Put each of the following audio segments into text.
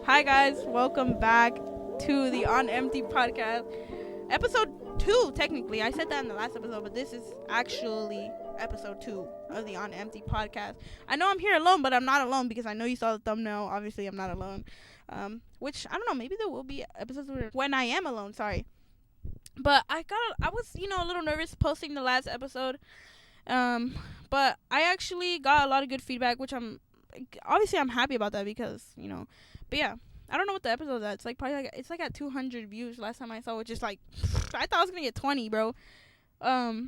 Hi guys, welcome back to the On Empty podcast, episode 2. Technically, I said that in the last episode, but this is actually episode 2 of the On Empty podcast. I know I'm here alone, but I'm not alone because I know you saw the thumbnail. Obviously, I'm not alone. Which I don't know. Maybe there will be episodes when I am alone. Sorry, but I was a little nervous posting the last episode. But I actually got a lot of good feedback, which I'm happy about that because But yeah, I don't know what the episode's at. It's like probably it's at 200 views last time I saw, which is like I thought I was gonna get 20, bro. But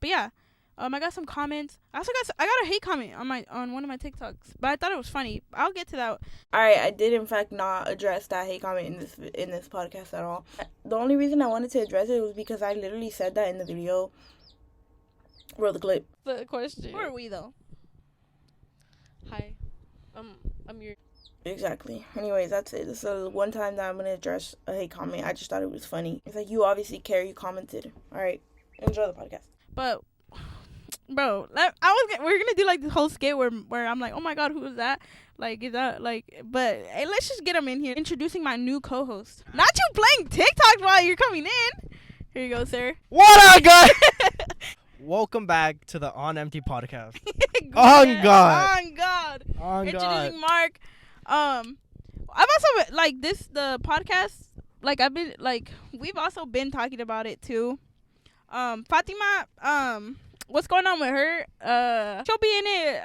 yeah, I got some comments. I got a hate comment on one of my TikToks, but I thought it was funny. I'll get to that. All right, I did in fact not address that hate comment in this podcast at all. The only reason I wanted to address it was because I literally said that in the video. Roll the clip. The question. Who are we though? Hi, I'm your. Exactly. Anyways, that's it. This is the one time that I'm gonna address a hate comment. I just thought it was funny. It's like, you obviously care. You commented. All right, enjoy the podcast. But, bro, we're gonna do like this whole skit where I'm like, oh my god, who is that? Like, is that like? But hey, let's just get him in here. Introducing my new co-host. Not you playing TikTok while you're coming in. Here you go, sir. What up, guys? Welcome back to the On Empty podcast. On God. Introducing Marc. I've also the podcast. Like I've been we've also been talking about it too. Fatima. What's going on with her? She'll be in it.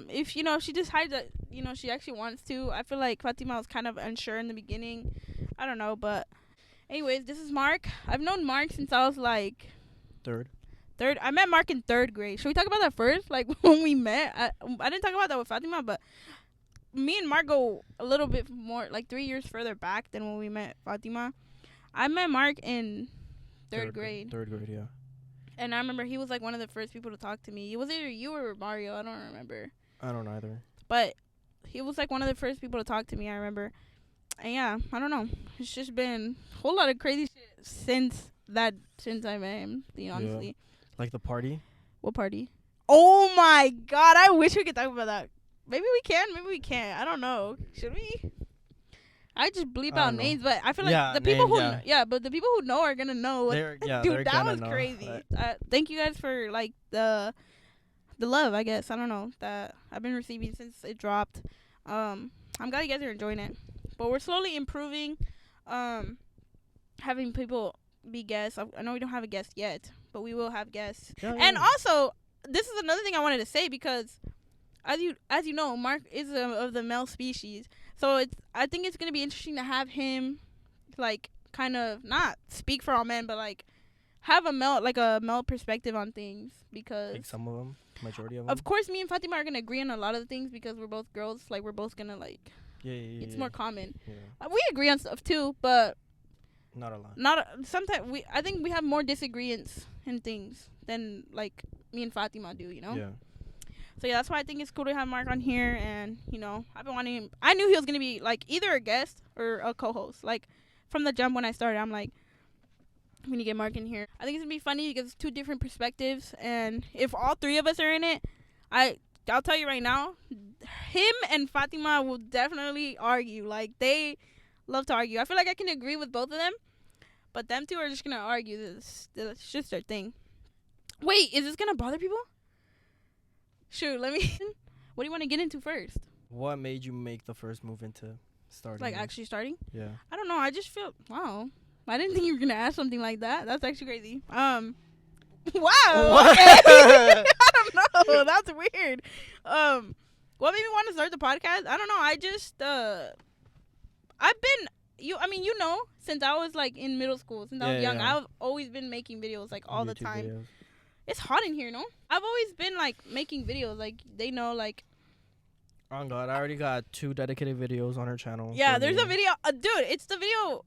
If she decides that she actually wants to. I feel like Fatima was kind of unsure in the beginning. I don't know, but anyways, this is Marc. I've known Marc since I was like third. I met Marc in 3rd grade. Should we talk about that first? Like when we met, I didn't talk about that with Fatima, but me and Marc go a little bit more, like 3 years further back than when we met Fatima. I met Marc in third grade. 3rd grade, yeah. And I remember he was like one of the first people to talk to me. It was either you or Mario. I don't remember. I don't either. But he was like one of the first people to talk to me, I remember. And yeah, I don't know. It's just been a whole lot of crazy shit since I met him, honestly. Yeah. Like the party? What party? Oh my god, I wish we could talk about that. Maybe we can, maybe we can't. I don't know. Should we? I just bleep out names, but I feel like the people but the people who know are gonna know. Dude, that was crazy. Thank you guys for like the love, I guess. I don't know, that I've been receiving since it dropped. I'm glad you guys are enjoying it. But we're slowly improving. Having people be guests. I know we don't have a guest yet, but we will have guests. And also, this is another thing I wanted to say, because as you know, Marc is of the male species, so I think it's gonna be interesting to have him like kind of not speak for all men, but like have a male perspective on things, because like some of them, majority of them. Of course, me and Fatima are gonna agree on a lot of the things because we're both girls. Like we're both gonna it's more common. Yeah. We agree on stuff too, but not a lot. Sometimes I think we have more disagreements in things than like me and Fatima do, Yeah. So yeah, that's why I think it's cool to have Marc on here, and I've been wanting him. I knew he was gonna be like either a guest or a co-host. Like from the jump when I started, I'm like, we need to get Marc in here. I think it's gonna be funny because it's 2 different perspectives, and if all 3 of us are in it, I'll tell you right now, him and Fatima will definitely argue. Like they love to argue. I feel like I can agree with both of them, but them 2 are just gonna argue. It's just their thing. Wait, is this gonna bother people? Shoot, what do you want to get into first? What made you make the first move into starting? Like actually starting? Yeah. I don't know. I just feel, wow. I didn't think you were gonna ask something like that. That's actually crazy. Wow. Okay. I don't know. That's weird. What made me want to start the podcast? I don't know. I just I've been since I was like in middle school, since I was young, I've always been making videos like all the time. Videos. It's hot in here, no? I've always been like making videos, like they know, like. Oh God, I already got 2 dedicated videos on her channel. Yeah, there's a video, dude. It's the video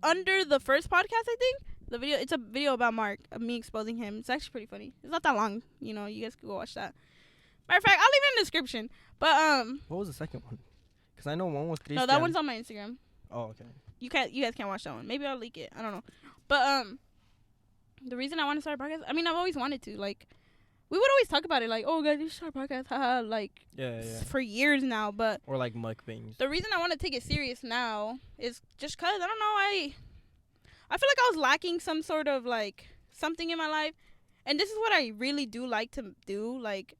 under the first podcast, I think. It's a video about Marc, of me exposing him. It's actually pretty funny. It's not that long, you guys can go watch that. Matter of fact, I'll leave it in the description. But what was the second one? Because I know one was Christian. No, that one's on my Instagram. Oh, okay. You guys can't watch that one. Maybe I'll leak it. I don't know. But the reason I want to start a podcast, I've always wanted to. Like, we would always talk about it, like, oh, guys, you should start a podcast, haha, like, Yeah. for years now. But Or like mukbangs. the reason I want to take it serious now is just because, I don't know, I feel like I was lacking some sort of, like, something in my life. And this is what I really do like to do. Like,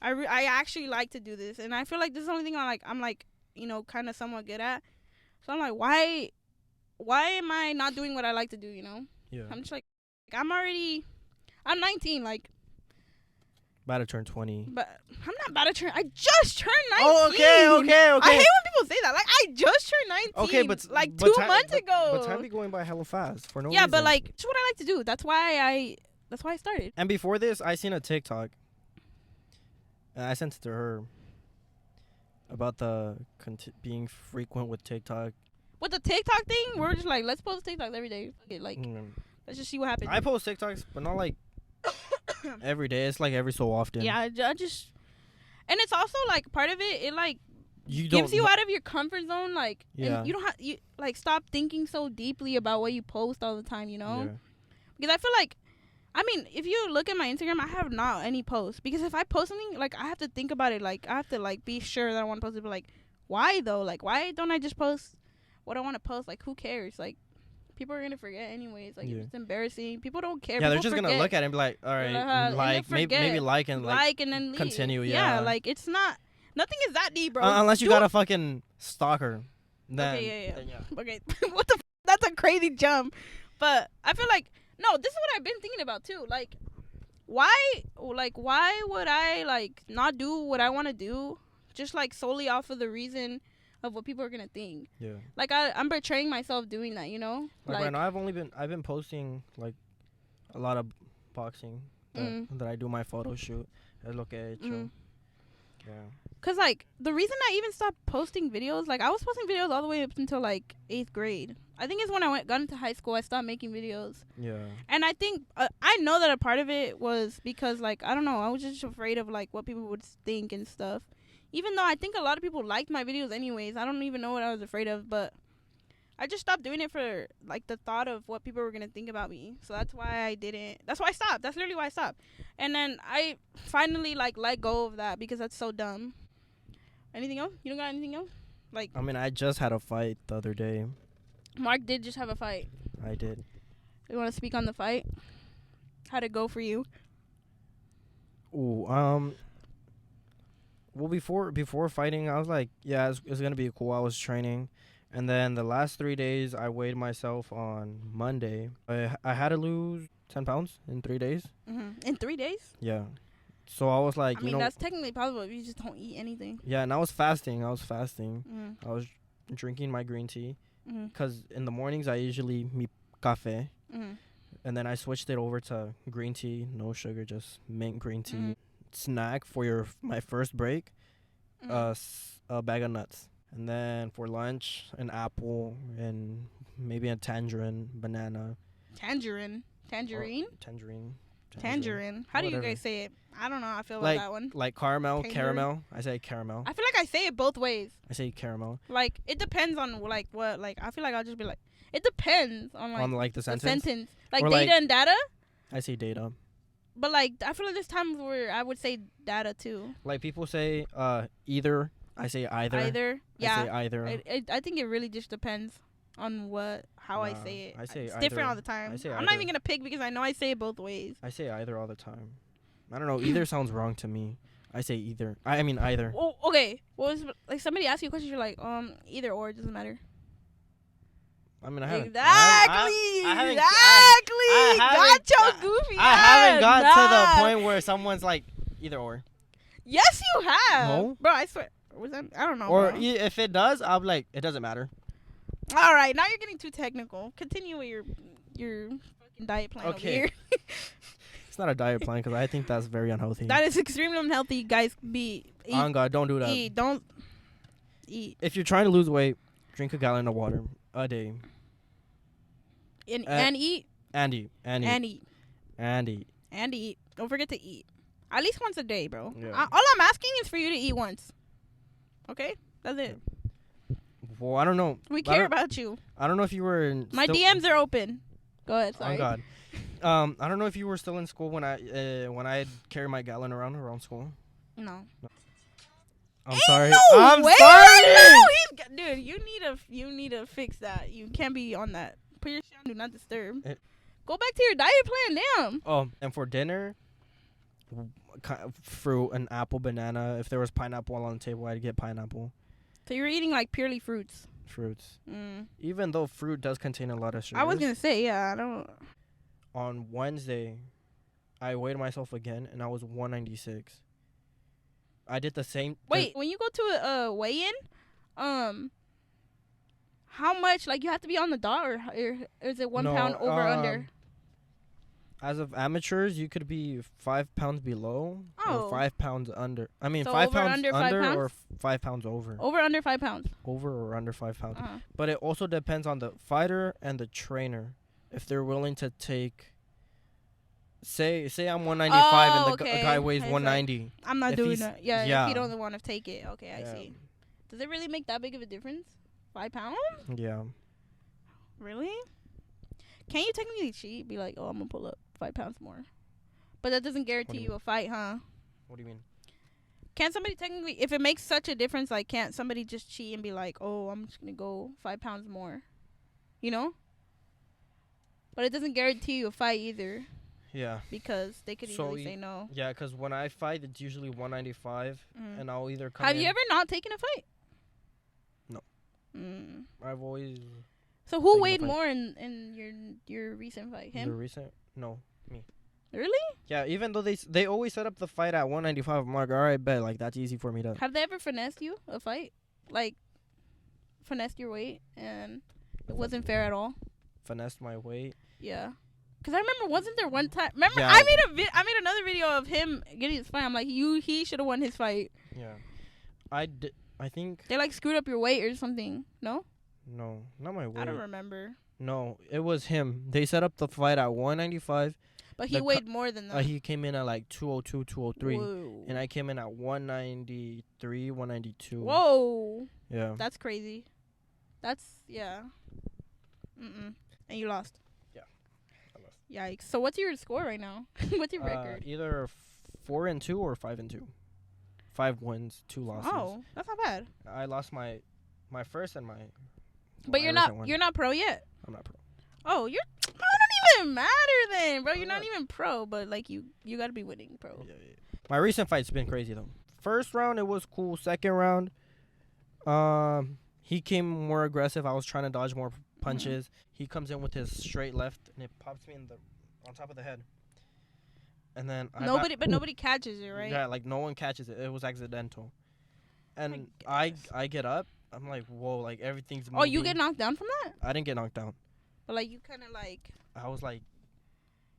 I actually like to do this. And I feel like this is the only thing I'm like, you know, kind of somewhat good at. So I'm like, why am I not doing what I like to do, you know? Yeah. I'm just like, I'm 19, like. About to turn 20. But I'm not about to turn. I just turned 19. Oh, okay. I hate when people say that. Like, I just turned 19. Okay, but like but 2 time- months ago. But time be going by hella fast for no yeah, reason. but like, it's what I like to do. That's why I started. And before this, I seen a TikTok. And I sent it to her about the being frequent with TikTok. With the TikTok thing, we're just like, let's post TikToks every day. Like, let's just see what happens. I post TikToks, but not like every day. It's like every so often. Yeah, I just, and it's also like part of it. It like You gives don't you out of your comfort zone. Like, Yeah. and you don't have like stop thinking so deeply about what you post all the time. You know, Yeah. because I feel like, I mean, if you look at my Instagram, I have not any posts because if I post something, like I have to think about it. Like I have to like be sure that I want to post it. But like, why though? Like, why don't I just post what I want to post? Like, who cares? Like, people are gonna forget anyways. Like, Yeah. it's embarrassing. People don't care. Yeah, they're People just gonna forget. look at it and be like, all right, And then like maybe forget. like and like and then leave. continue, Yeah, yeah. like it's not. Nothing is that deep, bro. unless you Do got a fucking stalker. Then, Okay, yeah. then yeah. Okay, what the? That's a crazy jump. But I feel like no. This is what I've been thinking about too. Like, why would I like not do what I want to do, just like solely off of the reason of what people are gonna think? Yeah. Like I'm betraying myself doing that, you know? Like right now, I've been posting like a lot of boxing that I do my photo shoot. Es lo que he hecho. Yeah. Cause like the reason I even stopped posting videos, like I was posting videos all the way up until like 8th grade. I think it's when I got into high school I stopped making videos. Yeah. And I think I know that a part of it was because like I don't know, I was just afraid of like what people would think and stuff. Even though I think a lot of people liked my videos anyways, I don't even know what I was afraid of, but I just stopped doing it for like the thought of what people were gonna think about me. So that's why I didn't. That's why I stopped. That's literally why I stopped. And then I finally like let go of that because that's so dumb. Anything else? You don't got anything else? Like I mean, I just had a fight the other day. Marc did just have a fight. I did. You want to speak on the fight? How'd it go for you? Ooh, well, before fighting, I was like, yeah, it's gonna be cool. I was training, and then the last 3 days, I weighed myself on Monday. I had to lose 10 pounds in 3 days. In 3 days? Yeah. So I was like, I mean, that's technically possible if you just don't eat anything. Yeah, and I was fasting. I was drinking my green tea. Because in the mornings, I usually meet cafe. And then I switched it over to green tea, no sugar, just mint green tea. Snack for my first break, a bag of nuts. And then for lunch, an apple and maybe a tangerine, banana. Tangerine? Tangerine. How do you Whatever. guys say it? I don't know how I feel Like, about that one. Like caramel, Tangerine? caramel. I say caramel. I feel like I say it both ways. I say caramel. Like, it depends on, like, what. Like, I feel like I'll just be like, it depends on, like, On like the the sentence. Like, Or, data like- and data. I say data. But, like, I feel like there's times where I would say data, too. Like people say either. I say either. Either. I Yeah. say either. I think it really just depends on how I Nah, say it. I say it's different either. all the time. I say I'm not either. even going to pick because I know I say it both ways. I say either all the time. I don't know. Either sounds wrong to me. I say either. I mean either. Oh, okay. What was like somebody asks you a question, you're like, either or, it doesn't matter. I mean I haven't. Exactly. I haven't- Got your goofy. I haven't got to the nah. point where someone's like either or. Yes, you have. No. Bro, I swear. Was that? I don't know. Or bro. if it does, I'll be like, it doesn't matter. All right, now you're getting too technical. Continue with your fucking diet plan over Okay. here. It's not a diet plan because I think that's very unhealthy. That is extremely unhealthy, guys. Eat. On God, don't do that. Eat. Don't eat. If you're trying to lose weight, drink a gallon of water a day. And eat. And eat. And eat. Don't forget to eat. At least once a day, bro. Yeah. All I'm asking is for you to eat once. Okay? That's it. Well, I don't know. We care about you. I don't know if you were. My DMs are open. Go ahead. Sorry. Oh God. I don't know if you were still in school when I carried my gallon around school. No. I'm sorry. No I'm way. sorry. No, dude, you need to fix that. You can't be on that. Put your shit on do not disturb. Go back to your diet plan, damn. Oh, and for dinner, fruit, an apple, banana. If there was pineapple on the table, I'd get pineapple. So you're eating like purely fruits. Even though fruit does contain a lot of sugar. I was gonna say, yeah, I don't. On Wednesday, I weighed myself again, and I was 196. I did the same. Wait, when you go to a weigh-in, how much? Like, you have to be on the dot, or is it 1 pound over under? As of amateurs, you could be 5 pounds below or 5 pounds under. I mean, so 5 over pounds under 5 under pounds? or 5 pounds over. Over under 5 pounds. Over or under 5 pounds. Uh-huh. But it also depends on the fighter and the trainer. If they're willing to take, say I'm 195 and the guy weighs 190. I'm not doing that. Yeah, if you don't want to take it. Okay, Yeah. I see. Does it really make that big of a difference? 5 pounds? Yeah. Really? Can you technically cheat? Be like, oh, I'm going to pull up 5 pounds more. But that doesn't guarantee you a fight, huh? What do you mean? Can't somebody technically, if it makes such a difference, like, can't somebody just cheat and be like, oh, I'm just going to go 5 pounds more? You know? But it doesn't guarantee you a fight either. Yeah. Because they could easily say no. Yeah, because when I fight, it's usually 195, and I'll either come Have you ever not taken a fight? No. I've always... So who weighed more in your recent fight? Him? The recent? No, me. Really? Yeah, even though they always set up the fight at 195, I'm like, all right, bet, like, that's easy for me to... Have they ever finessed you, a fight? Like, finessed your weight, and it wasn't fair at all? Finessed my weight? Yeah. Because I remember, wasn't there one time... Remember, yeah. I made another video of him getting his fight. I'm like, he should have won his fight. Yeah. I think... They, like, screwed up your weight or something. No? No, not my weight. I don't remember. No, it was him. They set up the fight at 195. But he weighed more than that. He came in at, like, 202, 203. Whoa. And I came in at 193, 192. Whoa. Yeah. That's crazy. That's, yeah. And you lost. Yeah. I lost. Yikes. So what's your score right now? What's your record? Either 4-2 or 5-2. 5 wins, 2 losses. Oh, that's not bad. I lost my first and my... But you're not pro yet? I'm not pro. Oh, it don't even matter then, bro. You're not even pro, but like you got to be winning pro. Yeah. My recent fight's been crazy though. First round it was cool. Second round, he came more aggressive. I was trying to dodge more punches. He comes in with his straight left and it pops me on top of the head. And then nobody catches it, right? Yeah, like no one catches it. It was accidental. And I get up. I'm like, whoa, like everything's moving. Oh, you get knocked down from that? I didn't get knocked down. But like you kind of like... I was like...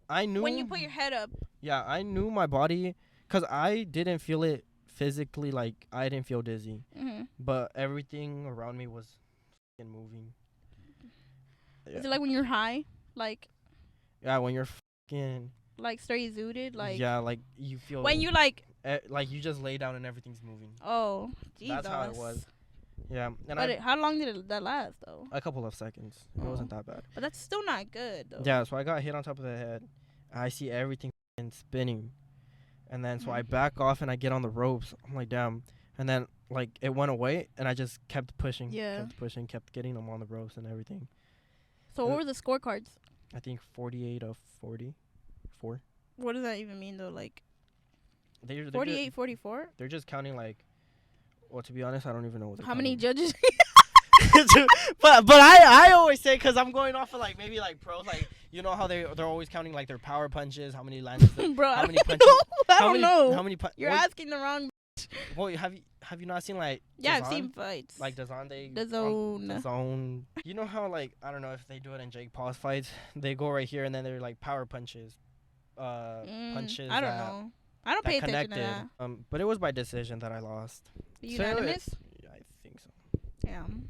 I knew... When you put your head up. Yeah, I knew my body... Because I didn't feel it physically, like I didn't feel dizzy. But everything around me was fucking moving. Yeah. Is it like when you're high? Like... Yeah, when you're fucking... Like straight zooted? Like... Yeah, like you feel... When you like... Like you just lay down and everything's moving. Oh, Jesus. That's how it was. Yeah. And but how long did that last, though? A couple of seconds. It wasn't that bad. But that's still not good, though. Yeah, so I got hit on top of the head. I see everything spinning. And then so I back off and I get on the ropes. I'm like, damn. And then, like, it went away and I just kept pushing. Yeah. Kept pushing, kept getting them on the ropes and everything. So what were the scorecards? I think 48 of 44. What does that even mean, though? Like, 48, 44? They're just counting, like, well, to be honest, I don't even know what they're How many judges? but I always say, because I'm going off of, like, maybe, like, pros, like, you know how they're always counting, like, their power punches, how many landed, bro, how many punches. I don't know. How many You're asking the wrong. Well, have you not seen, like, yeah, DAZN? I've seen fights. Like, DAZN, DAZN. You know how, like, I don't know if they do it in Jake Paul's fights. They go right here, and then they're, like, power punches. Punches. I don't know. I don't pay attention to that. But it was by decision that I lost. Unanimous? Yeah, I think so. Damn.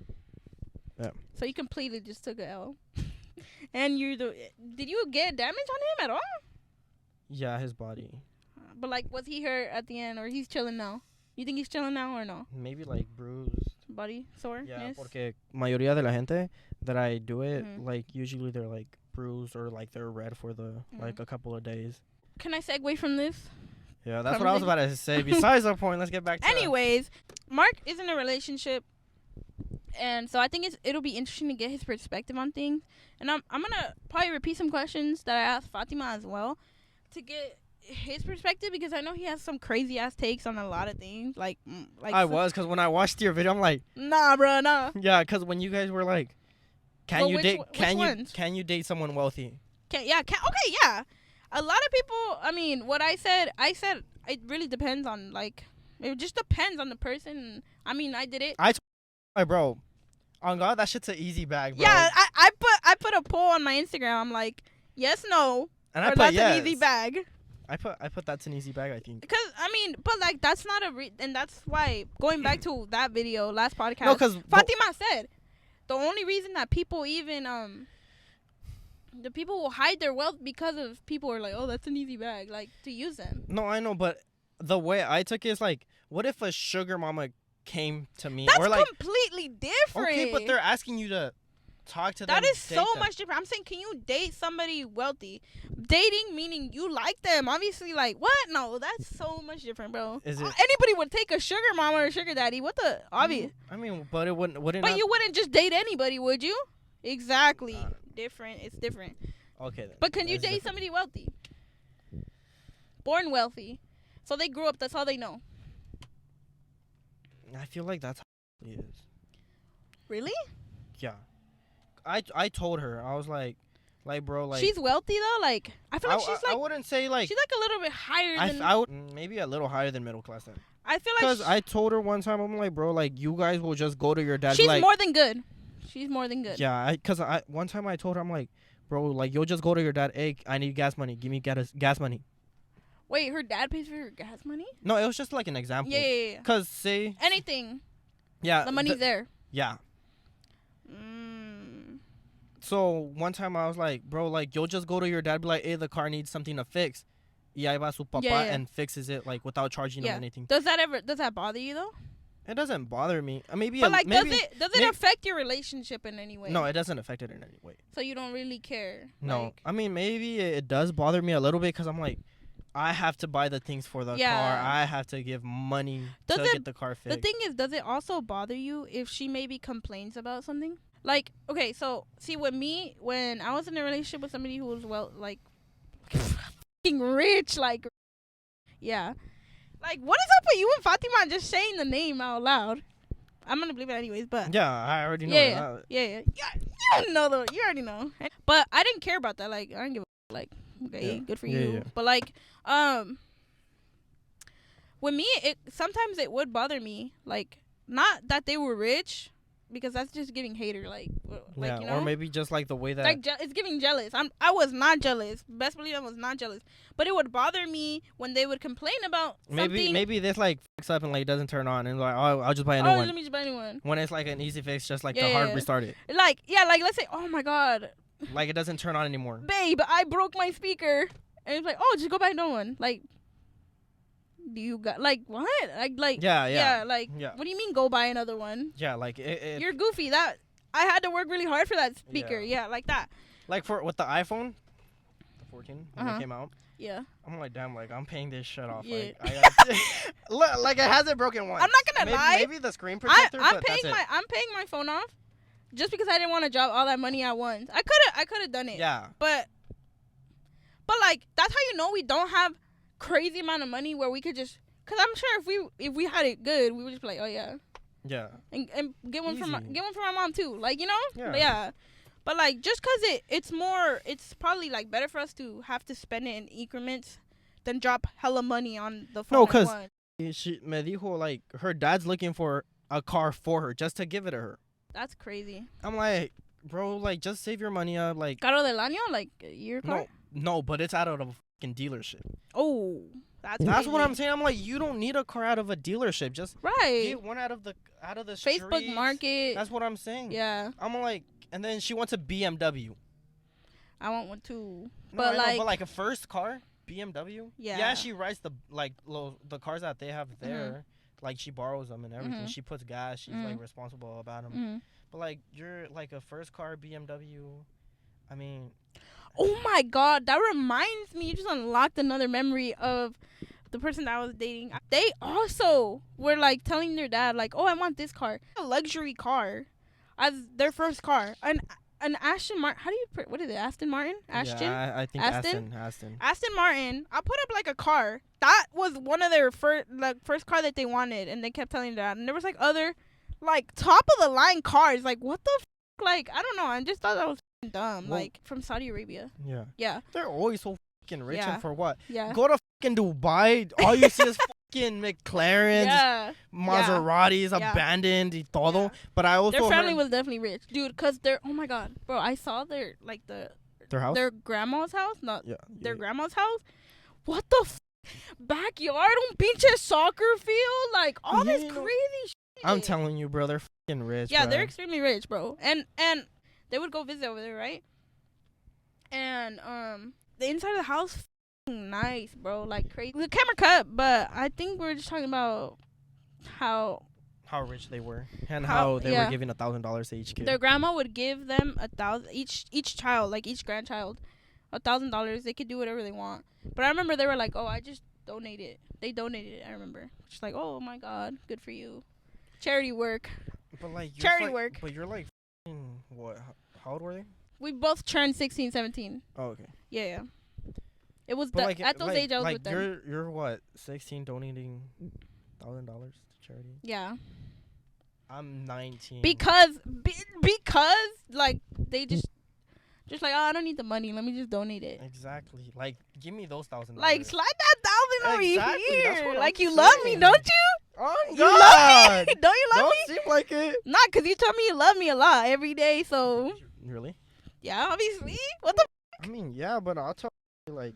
Yeah. So you completely just took a L. And did you get damage on him at all? Yeah, his body. But like, was he hurt at the end, or he's chilling now? You think he's chilling now or no? Maybe like bruised. Body sore? Yeah, porque mayoría de la gente that I do it, like usually they're like bruised or like they're red for the like a couple of days. Can I segue from this? Yeah, that's what I was about to say. Besides the point, let's get back to anyways, Marc is in a relationship, and so I think it'll be interesting to get his perspective on things. And I'm gonna probably repeat some questions that I asked Fatima as well to get his perspective, because I know he has some crazy ass takes on a lot of things. Like because when I watched your video, I'm like, nah, bro, nah. Yeah, because when you guys were like, can you date someone wealthy? Okay, yeah. A lot of people, I mean, what I said it really depends on, like, it just depends on the person. I mean, I did it. My bro, on God, that shit's an easy bag, bro. Yeah, I put a poll on my Instagram. I'm like, yes, no, and or that's an easy bag. I put that's an easy bag, I think. Because, I mean, but, like, that's not and that's why, going back to that video, last podcast, no, because Fatima said, the only reason that people even, the people will hide their wealth because of people are like, oh, that's an easy bag, like, to use them. No, I know, but the way I took it is like, what if a sugar mama came to me? That's or like, completely different. Okay, but they're asking you to talk to them. That is so much different. I'm saying, can you date somebody wealthy? Dating meaning you like them. Obviously, like, what? No, that's so much different, bro. Is it? Anybody would take a sugar mama or sugar daddy. What the? Obvious. I mean, but it wouldn't. But you wouldn't just date anybody, would you? Exactly. Different. It's different. Okay. Then. But can you date somebody wealthy? Born wealthy. So they grew up. That's all they know. I feel like that's how it is. Really? Yeah. I told her, I was like, bro, like, she's wealthy though. Like, I feel like she's like, I wouldn't say like, she's like a little bit higher than. I would maybe a little higher than middle class then. I feel like because I told her one time, I'm like, bro, like, you guys will just go to your dad. She's like, more than good. She's more than good. Yeah, because one time I told her, I'm like, bro, like, you'll just go to your dad. Hey, I need gas money. Give me gas money. Wait, her dad pays for her gas money? No, it was just like an example. Yeah. Because say anything. Yeah. The money's there. Yeah. So one time I was like, bro, like, you'll just go to your dad, be like, hey, the car needs something to fix. Y ahí va su papá and fixes it, like, without charging him anything. Does that bother you though? It doesn't bother me. Maybe. But like, maybe, does it affect your relationship in any way? No, it doesn't affect it in any way. So you don't really care. No, like, I mean, maybe it does bother me a little bit because I'm like, I have to buy the things for the car. I have to give money to get the car fixed. The thing is, does it also bother you if she maybe complains about something? Like, okay, so see, with me, when I was in a relationship with somebody who was fucking rich, like, yeah. Like, what is up with you and Fatima just saying the name out loud? I'm gonna believe it anyways, but yeah, I already know. Yeah. You don't know though. You already know. But I didn't care about that. Like, I didn't give a like. Okay, good for you. Yeah. But like, with me, sometimes it would bother me. Like, not that they were rich, because that's just giving hater. Like you know? Or maybe just like the way that it's giving jealous. I was not jealous. Best believe I was not jealous. But it would bother me when they would complain about something. Maybe this like fucks up and like doesn't turn on and like, oh, I'll just buy a new one. Let me just buy a new one. When it's like an easy fix, just like the hard restart it. Like let's say, oh my god. Like it doesn't turn on anymore. Babe, I broke my speaker. And it's like, oh, just go buy a new one. Like, do you got like what? Like yeah. What do you mean go buy another one? Yeah, like you're goofy. That I had to work really hard for that speaker. Yeah, like that. Like with the iPhone, the 14 when it came out. Yeah. I'm like, damn, like I'm paying this shit off. Yeah. Like, like it hasn't broken once. I'm not gonna lie. Maybe the screen protector. I'm paying my phone off, just because I didn't want to drop all that money at once. I could have done it. Yeah. But like, that's how you know we don't have crazy amount of money where we could just, cause I'm sure if we had it good, we would just be like, oh yeah. Yeah. And get one from my mom too, like, you know. Yeah. But like, just cause it's probably like better for us to have to spend it in increments than drop hella money on the phone. No, cause she me dijo like her dad's looking for a car for her just to give it to her. That's crazy. I'm like, bro, like just save your money up, like. Caro del año, like your car. No, but it's out of a fucking dealership. Oh, that's what I'm saying. I'm like, you don't need a car out of a dealership. Just get one out of the streets. Facebook Market. That's what I'm saying. Yeah. I'm like, and then she wants a BMW. I want one too. But like a first car, BMW. Yeah. Yeah, she rides the cars that they have there. Like she borrows them and everything. She puts gas. She's like responsible about them. But like you're like a first car BMW. I mean, oh my god, that reminds me. You just unlocked another memory of the person that I was dating. They also were like telling their dad like, "Oh, I want this car, a luxury car, as their first car." An Aston Martin. How do you what is it? Aston Martin? Ashton? yeah, I think Aston? Aston. Aston Martin. I put up like a car. That was one of their first car that they wanted, and they kept telling that. And there was like other, like top of the line cars. Like what the like I don't know. I just thought that was dumb. Well, like from Saudi Arabia. Yeah. Yeah. They're always so fucking rich, Yeah. and for what? Yeah. Go to fucking Dubai. All you see is fucking McLarens, Yeah. Maseratis, Yeah. abandoned, y todo. Yeah. But I also Their family heard was definitely rich, dude. Cause they're oh my god, bro. I saw their like their house. their grandma's house, not Yeah. their grandma's house. What the backyard on pinche soccer field, like all this Yeah. crazy shit. I'm telling you, bro. They're fucking rich. Yeah, bruh. they're extremely rich, bro. And they would go visit over there, right? And the inside of the house, nice, bro. Like crazy. The camera cut, but I think we're just talking about how rich they were and How- how they yeah. were giving $1,000 to each kid. their grandma would give them $1,000 each child, like each grandchild, $1,000. They could do whatever they want. But I remember they were like, "Oh, I just donated." They donated it. I remember. Just like, "Oh my god, good for you." Charity work. But like Charity like, work. But you're like, what? How old were they? We both turned 16, 17. Oh, okay. Yeah. It was But like at those age I was like with them. you're what? 16, donating $1,000 to charity. Yeah. I'm 19. Because like they just like, "Oh, I don't need the money. Let me just donate it." Exactly. Like, give me those $1,000. Like slide that 1,000 over Exactly, that's here. what Like I'm you love me, saying. don't you? Oh You God! love me? Don't you love Don't me? seem like it. Not, cause you tell me you love me a lot every day. So Really? yeah, obviously. What the? I mean, yeah, but I'll tell you, like,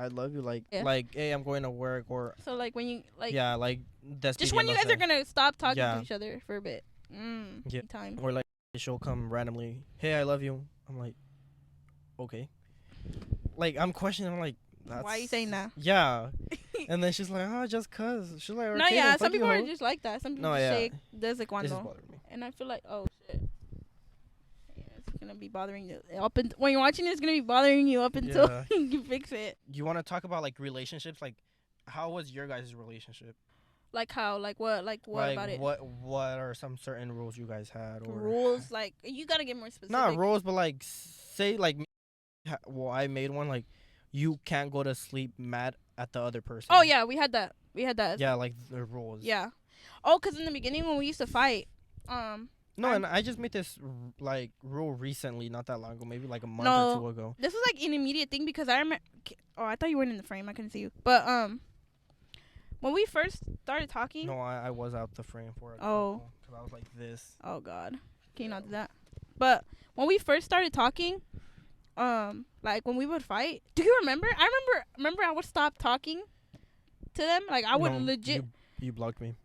I love you, like, Yeah. like, hey, I'm going to work, or So like when you like yeah, like, that's just when you guys are gonna stop talking Yeah. to each other for a bit. Yeah. Time. or like, she'll come randomly, hey, I love you. I'm like, okay. Like, I'm questioning, I'm like, that's, Why are you saying that? Yeah. And then she's like, oh, just cause. She's like, okay, No, yeah. then Some fuck you, people are hoe. just like that. Some people No, just yeah. say desde This is cuando, bothering me. and I feel like, oh shit. Yeah, it's gonna be bothering you up and when you're watching it, it's gonna be bothering you up until Yeah. you fix it. You want to talk about, like, relationships? Like, how was your guys' relationship? Like how? Like what? Like what about it? What are some certain rules you guys had? Or Rules? Like you gotta get more specific. Not rules, but like say like well, I made one like you can't go to sleep mad at the other person. Oh yeah, we had that. Yeah, like the rules. Yeah. Oh, cause in the beginning when we used to fight, No, and I just made this like rule recently, not that long ago, maybe like a month No. or two ago. this was like an immediate thing because I remember. Oh, I thought you weren't in the frame. I couldn't see you. But when we first started talking. No, I was out the frame for it. Oh. Because I was like this. Oh God, can you not do that? But when we first started talking, like when we would fight, do you remember? I remember I would stop talking to them. Like I would No, legit. You blocked me.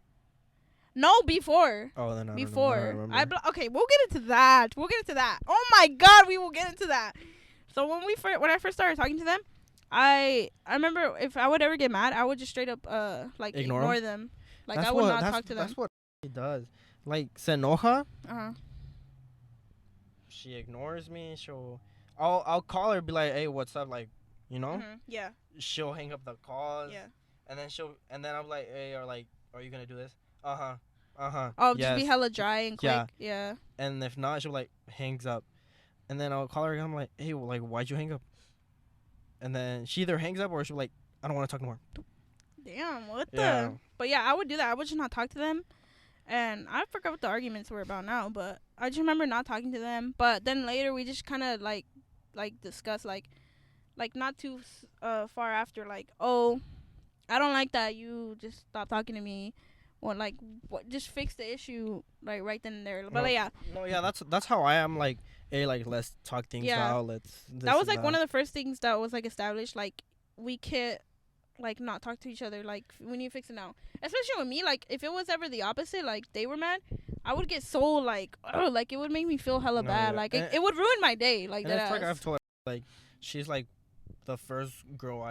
No, before. Oh, then I don't know. Before. I don't remember. Okay, we'll get into that. Oh my God, we will get into that. So when I first started talking to them, I remember if I would ever get mad, I would just straight up like ignore them. Like I would not talk to them. That's what he does. Like se enoja. Uh-huh. She ignores me. I'll call her, be like, hey, what's up? Like, you know. Mhm. Yeah. She'll hang up the calls. Yeah. And then I'm like, hey, or like, are you gonna do this? Uh-huh. Oh, Yes. just be hella dry and quick. Yeah. Yeah. And if not, she'll like hangs up. And then I'll call her again. I'm like, hey, well, like, why'd you hang up? And then she either hangs up or she'll like, I don't want to talk no more. Damn, what Yeah. the? But yeah, I would do that. I would just not talk to them. And I forgot what the arguments were about now, but I just remember not talking to them. But then later we just kind of like discuss like not too far after, like, oh, I don't like that you just stop talking to me, or like just fix the issue like right then and there. But like, yeah, No, yeah, that's how I am. Like, hey, like, let's talk things Yeah. out. that was like one of the first things that was like established. Like we can't like not talk to each other. Like we need to fix it now. Especially with me, like if it was ever the opposite, like they were mad, I would get so like, oh, like it would make me feel hella No, bad. yeah. Like And- it would ruin my day. Like And it's that. like I've told her, like, she's like the first girl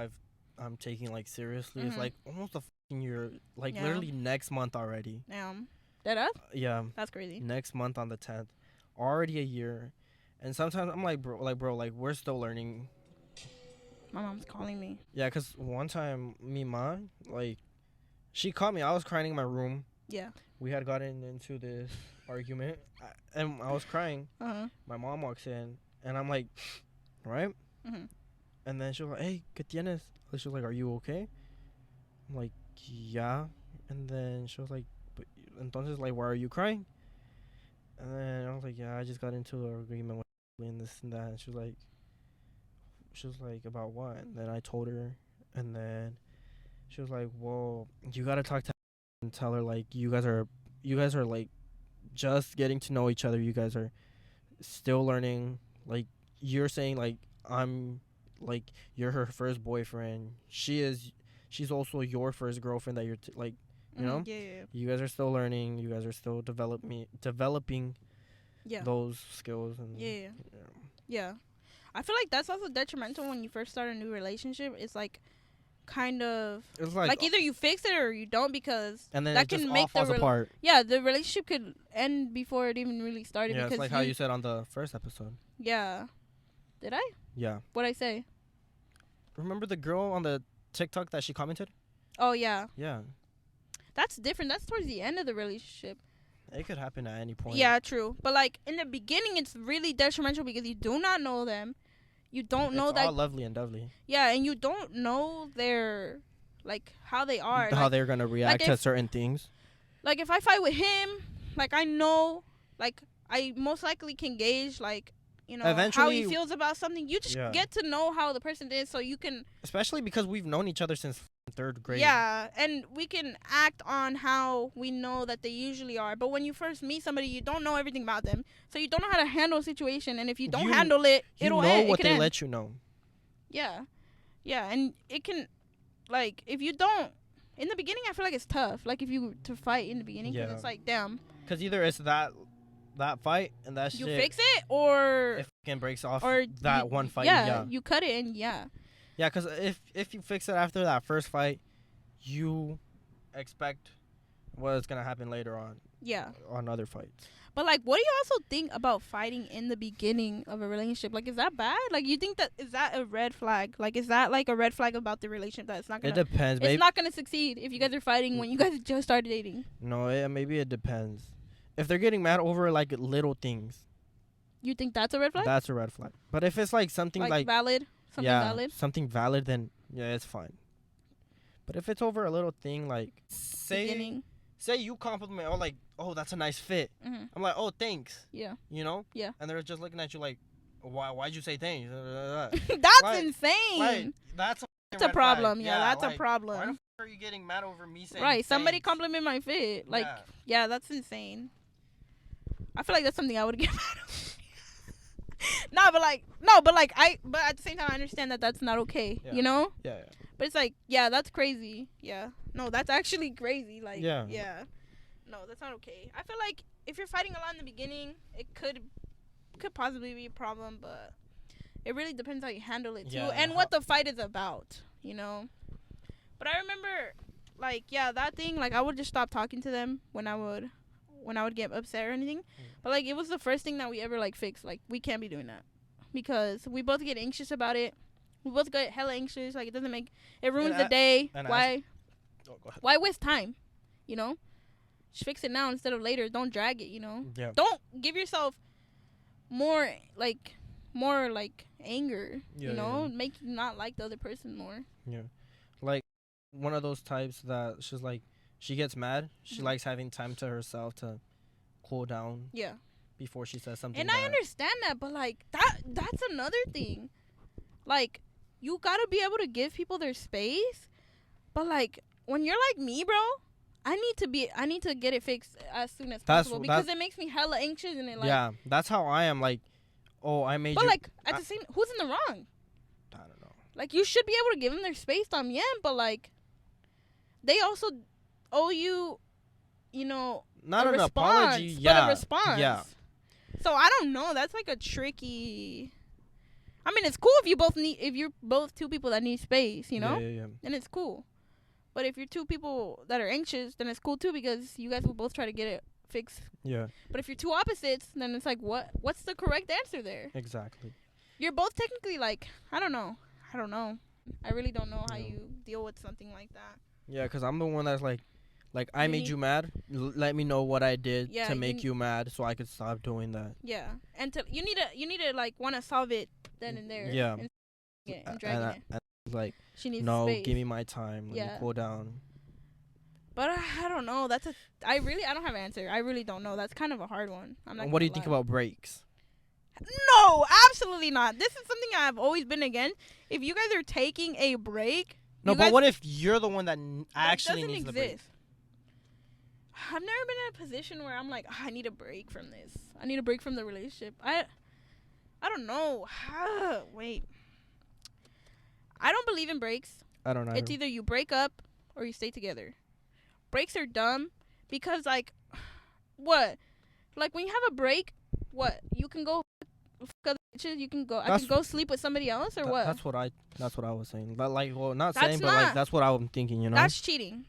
I'm taking like seriously. It's Mhm. like almost a fucking year, like Yeah. literally next month already. Damn. That us? Yeah, That's crazy. next month on the 10th, already a year. And sometimes I'm like, bro, like we're still learning. My mom's calling me. Yeah, 'cause one time me ma, like, she called me. I was crying in my room. Yeah. We had gotten into this argument, and I was crying. My mom walks in, and I'm like, right? And then she was like, hey, ¿qué tienes? She was like, are you okay? I'm like, yeah. And then she was like, but entonces, like, why are you crying? And then I was like, yeah, I just got into an agreement with and this and that. And she was like, about what? And then I told her, and then she was like, well, you gotta talk to and tell her, like, you guys are like just getting to know each other. You guys are still learning. Like, you're saying, like, I'm like, you're her first boyfriend. She's also your first girlfriend that you're like, you know. Yeah. You guys are still learning. You guys are still developing those skills. And Yeah. I feel like that's also detrimental when you first start a new relationship. It's like kind of it's like either you fix it or you don't, because and then that it can just make all falls apart. Yeah, the relationship could end before it even really started. Yeah, because it's like how you said on the first episode. Yeah. Did I? Yeah. What'd I say? Remember the girl on the TikTok that she commented? Oh, yeah. Yeah. That's different. That's towards the end of the relationship. It could happen at any point. Yeah, true. But, like, in the beginning, it's really detrimental because you do not know them. You don't know that. It's all lovely and dovely. Yeah, and you don't know their, like, how they are. How like, they're going to react to certain things. Like, if I fight with him, like, I know, like, I most likely can gauge, like, you know, eventually, how he feels about something. You just get to know how the person is, so you can. Especially because we've known each other since 3rd grade. Yeah, and we can act on how we know that they usually are. But when you first meet somebody, you don't know everything about them, so you don't know how to handle a situation. And if you don't handle it, it'll end. You know what they let you know. Yeah, and it can, like, if you don't in the beginning, I feel like it's tough. Like, if you to fight in the beginning, because it's like, damn. Because either it's that fight and that you shit. Fix it, or if it breaks off or that one fight. Yeah, you cut it and Yeah, because if you fix it after that first fight, you expect what's gonna happen later on. Yeah. On other fights. But, like, what do you also think about fighting in the beginning of a relationship? Like, is that bad? Like, you think is that a red flag? Like, is that, like, a red flag about the relationship that it's not gonna... It depends, babe. It's not gonna succeed if you guys are fighting when you guys just started dating. No, maybe it depends. If they're getting mad over, like, little things. You think that's a red flag? That's a red flag. But if it's, like, something, like... valid? Something valid, then, yeah, it's fine. But if it's over a little thing, like... Say you compliment, or like, oh, that's a nice fit. Mm-hmm. I'm like, oh, thanks. Yeah. You know? Yeah. And they're just looking at you like, why'd you say thanks? That's like, insane. Like, that's a problem. Yeah, that's like, a problem. Why the f*** are you getting mad over me saying Right, thanks? somebody compliment my fit. Like, yeah, that's insane. I feel like that's something I would get mad over. But at the same time, I understand that that's not okay. Yeah. You know? Yeah. But it's like, yeah, that's crazy. Yeah. No, that's actually crazy. Like, yeah. No, that's not okay. I feel like if you're fighting a lot in the beginning, it could possibly be a problem, but it really depends how you handle it too, and what the fight is about, you know. But I remember, like, that thing, like, I would just stop talking to them when I would get upset or anything. But, like, it was the first thing that we ever, like, fixed. Like, we can't be doing that because we both get anxious about it. We both get hella anxious. Like, it ruins the day. Why waste time? You know? Just fix it now instead of later. Don't drag it, you know? Yeah. Don't give yourself more anger, you know? Make you not like the other person more. Yeah. Like, one of those types that she's like, she gets mad. She likes having time to herself to cool down. Yeah. Before she says something. And I understand that, but, like, that's another thing. Like, you gotta be able to give people their space, but, like, when you're like me, bro, I need to get it fixed as soon as possible because it makes me hella anxious and it, like... Yeah, that's how I am, like, oh, I made you... But, like, at the same... Who's in the wrong? I don't know. Like, you should be able to give them their space, también, but, like, they also owe you, you know, not an response, apology, but a response. Yeah. So, I don't know. That's, like, a tricky... I mean, it's cool if you're both two people that need space, you know? Yeah. Then it's cool. But if you're two people that are anxious, then it's cool too because you guys will both try to get it fix. Yeah. But if you're two opposites, then it's like, what's the correct answer there? Exactly. You're both technically like, I don't know. I really don't know how Yeah. you deal with something like that. Yeah, because I'm the one that's like I made you mad. Let me know what I did to make you mad, so I could stop doing that. Yeah, and you need to like want to solve it then and there. Yeah. And dragging it. Like, She needs no, space. give me my time. Let me cool down. But I don't know. I don't have an answer. I really don't know. That's kind of a hard one. I'm not. What do you think about breaks? No, absolutely not. This is something I've always been against. If you guys are taking a break. No, but what if you're the one that actually needs the break? I've never been in a position where I'm like, I need a break from this. I need a break from the relationship. I don't know. Wait. I don't believe in breaks. I don't know. It's either you break up or you stay together. Breaks are dumb because, like, what? Like, when you have a break, what? You can go fuck other bitches. You can go. I can go sleep with somebody else or what? That's what I was saying. But like, well, not that's saying, but like, that's what I'm thinking. You know. That's cheating.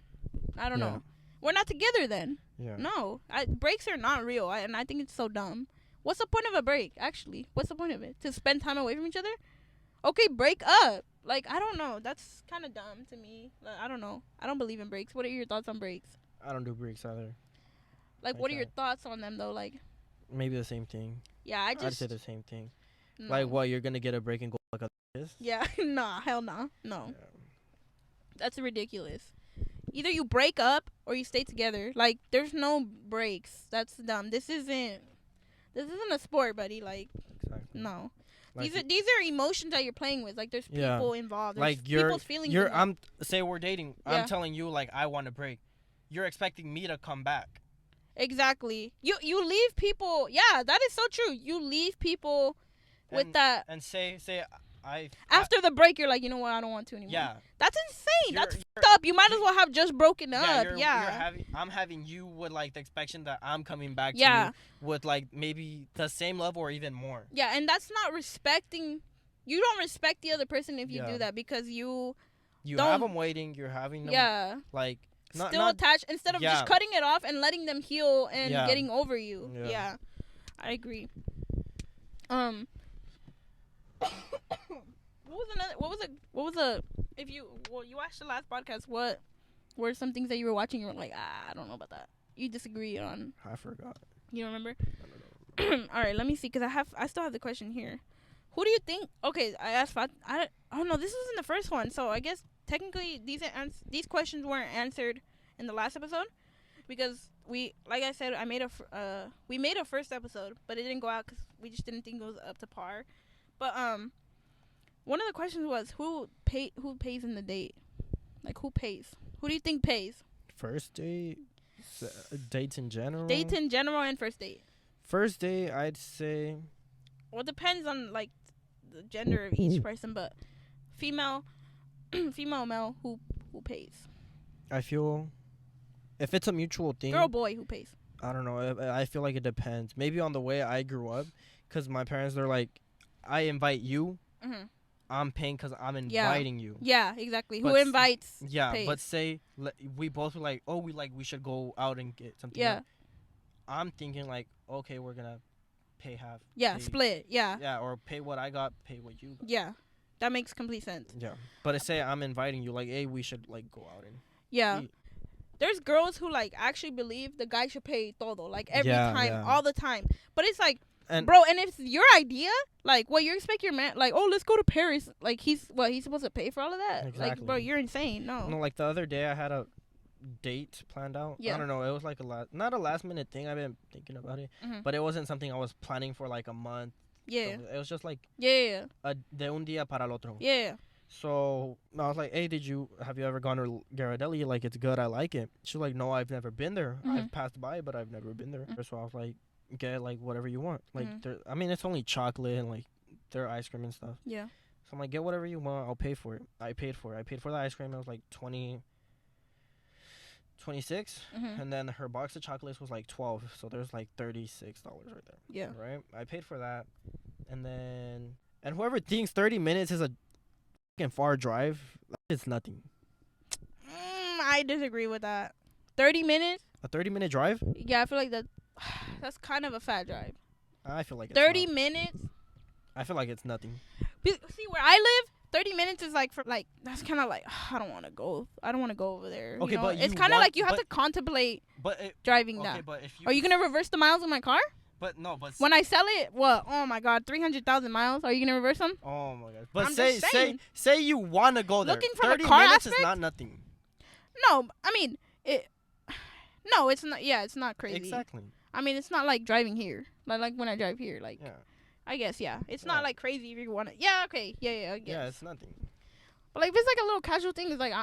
I don't know. We're not together then. Yeah. No, breaks are not real, and I think it's so dumb. What's the point of a break? Actually, what's the point of it? To spend time away from each other? Okay, break up. Like, I don't know. That's kind of dumb to me. Like, I don't know. I don't believe in breaks. What are your thoughts on breaks? I don't do breaks either. Like, what are your thoughts on them though? Like, maybe the same thing. Yeah, I'd say the same thing. No. Like, what, you're gonna get a break and go like this? Yeah, nah, hell nah. No. Yeah. That's ridiculous. Either you break up or you stay together. Like, there's no breaks. That's dumb. This isn't a sport, buddy. Like, exactly. No. Like, these are emotions that you're playing with. Like, there's people involved. There's like people's feelings involved. Say we're dating. Yeah. I'm telling you, like, I want a break. You're expecting me to come back. Exactly. You leave people. Yeah, that is so true. You leave people with that. And say after the break, you're like, you know what? I don't want to anymore. Yeah. That's insane. That's fucked up. You might as well have just broken up. I'm having you with, like, the expectation that I'm coming back to you with, like, maybe the same level or even more. Yeah, and that's not respecting. You don't respect the other person if you do that because you have them waiting. You're having them, like, still attached instead of just cutting it off and letting them heal and getting over you. Yeah. I agree. If you watched the last podcast, what were some things that you were watching you were like, I don't know about that. You disagree on? I forgot. You remember? I don't know. All right, let me see, because I still have the question here. Who do you think? Okay, I asked. I don't know. This was in the first one, so I guess technically these questions weren't answered in the last episode because like I said, we made a first episode, but it didn't go out because we just didn't think it was up to par. But one of the questions was who pays in the date? Like, who pays? Who do you think pays? First date, dates in general. Dates in general and first date. First date, I'd say. Well, it depends on, like, the gender of each person, but female, male, who pays? I feel if it's a mutual thing. Girl, boy, who pays? I don't know. I feel like it depends. Maybe on the way I grew up, because my parents, they're like, I invite you. Mm-hmm. I'm paying because I'm inviting you. Yeah, exactly. But who invites? Yeah, pays. But say we both were like, we should go out and get something. Yeah. I'm thinking like, okay, we're gonna pay half. Yeah, split. Yeah. Yeah, or pay what I got, pay what you got. Yeah, that makes complete sense. Yeah, but say I'm inviting you, like, hey, we should like go out and. Yeah. Eat. There's girls who like actually believe the guy should pay todo, like every time, all the time. But it's like. Bro, and if it's your idea, like, what you expect your man, like, oh, let's go to Paris, like, he's supposed to pay for all of that? Exactly. Like, bro, you're insane. No, like, the other day I had a date planned out. I don't know, it was like not a last minute thing. I've been thinking about it, but it wasn't something I was planning for like a month. Yeah, so it was just like de un día para el otro. Yeah. So I was like, hey, have you ever gone to Ghirardelli? Like, it's good, I like it. She's like, no, I've never been there. I've passed by, but I've never been there. So I was like, get like whatever you want. Like, I mean, it's only chocolate and like their ice cream and stuff. Yeah. So I'm like, get whatever you want, I'll pay for it. I paid for the ice cream. It was like 26, and then her box of chocolates was like 12. So there's like $36 right there. Yeah. Right. I paid for that, and whoever thinks 30 minutes is a fucking far drive, it's nothing. I disagree with that. 30 minutes. A 30-minute drive? Yeah, I feel like that's kind of a fat drive. I feel like it's 30 not. minutes. I feel like it's nothing. See, where I live, 30 minutes is like for like that's kind of like I don't want to go. I don't want to go over there. Okay, you know? but it's kind of like you have to contemplate driving that. But if you Are you gonna reverse the miles of my car? But no, but when I sell it, what? Oh my God, 300,000 miles. Are you gonna reverse them? Oh my God. But I'm say you want to go there. Looking from 30 a car minutes aspect? is not nothing. No, I mean it. No, it's not. Yeah, it's not crazy. Exactly. I mean, it's not like driving here. Like when I drive here, like. Yeah. I guess it's not like crazy if you want to. Yeah, okay, yeah, I guess. Yeah, it's nothing. But like if it's like a little casual thing, it's like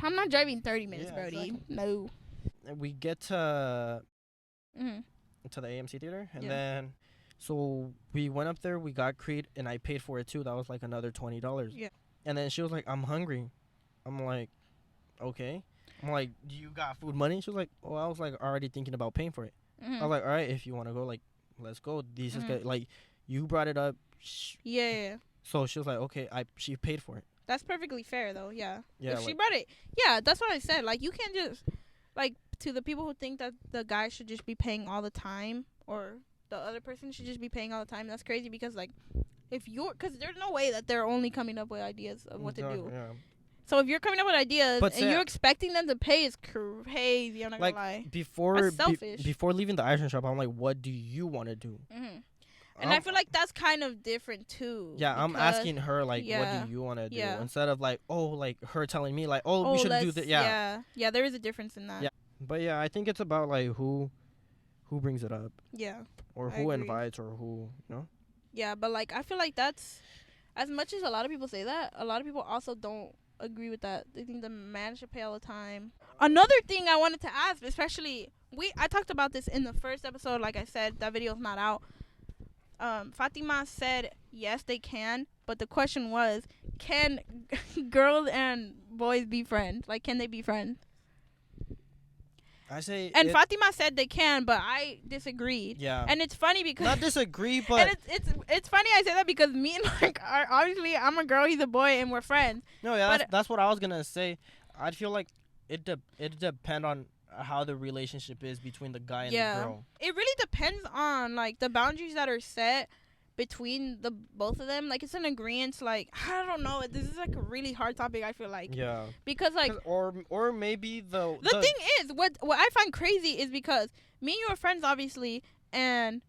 I'm not driving 30 minutes, Brody. Exactly. No. We get to Mm-hmm. the AMC theater, and then so we went up there. We got Creed, and I paid for it too. That was like another $20. Yeah. And then she was like, "I'm hungry." I'm like, "Okay." I'm like, "Do you got food money?" She was like, "Oh, I was like already thinking about paying for it." Mm-hmm. I was like, "All right, if you want to go, like, let's go." This is good. Like, you brought it up. Yeah. So she was like, "Okay, she paid for it." That's perfectly fair though. Yeah. Yeah. If she brought it, that's what I said. Like you can't just like to the people who think that the guy should just be paying all the time or the other person should just be paying all the time. That's crazy because like because there's no way that they're only coming up with ideas of what to do. Yeah. So if you're coming up with ideas But and you're expecting them to pay, is crazy. I'm not gonna lie. Before leaving the ice cream shop, I'm like, "What do you want to do?" Mm-hmm. And I feel like that's kind of different too. Yeah, I'm asking her like, "What do you want to do?" Instead of like, like her telling me like, "Oh, we should do that." Yeah, there is a difference in that. Yeah, but yeah, I think it's about like who brings it up. Yeah. Or who invites or who, you know. Yeah, but like I feel like that's as much as a lot of people say that, a lot of people also don't agree with that. They think the man should pay all the time. Another thing I wanted to ask, especially I talked about this in the first episode. Like I said, that video's not out. Fatima said yes they can, but the question was, can girls and boys be friends? Like, can they be friends? I say, and Fatima said they can, but I disagreed. Yeah, and it's funny because not disagree, but and it's funny I say that because me and Mark are obviously I'm a girl, he's a boy, and we're friends. No, yeah, that's what I was gonna say. I'd feel like it depend on how the relationship is between the guy and the girl. It really depends on like the boundaries that are set between the both of them. Like it's an agreement. Like I don't know. This is like a really hard topic. I feel like because like or maybe the thing is what I find crazy is because me and you are friends obviously, and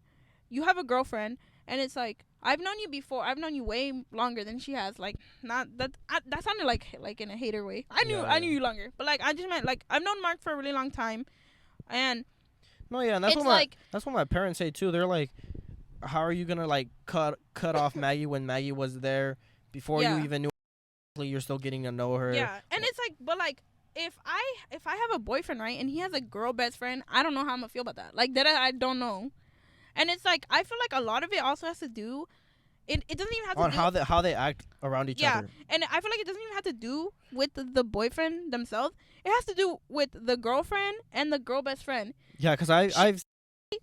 you have a girlfriend, and it's like I've known you before. I've known you way longer than she has. Like not that that sounded like in a hater way. I knew you longer, but like I just meant like I've known Mark for a really long time, and and that's what my parents say too. They're like, how are you gonna like cut off Maggie when Maggie was there before you even knew her? You're still getting to know her. Yeah, and it's like, but like if I have a boyfriend, right, and he has a girl best friend, I don't know how I'm gonna feel about that. Like that I don't know. And it's like I feel like a lot of it also has to do. It doesn't even have to do on how they act around each other. Yeah, and I feel like it doesn't even have to do with the boyfriend themselves. It has to do with the girlfriend and the girl best friend. Yeah, because I've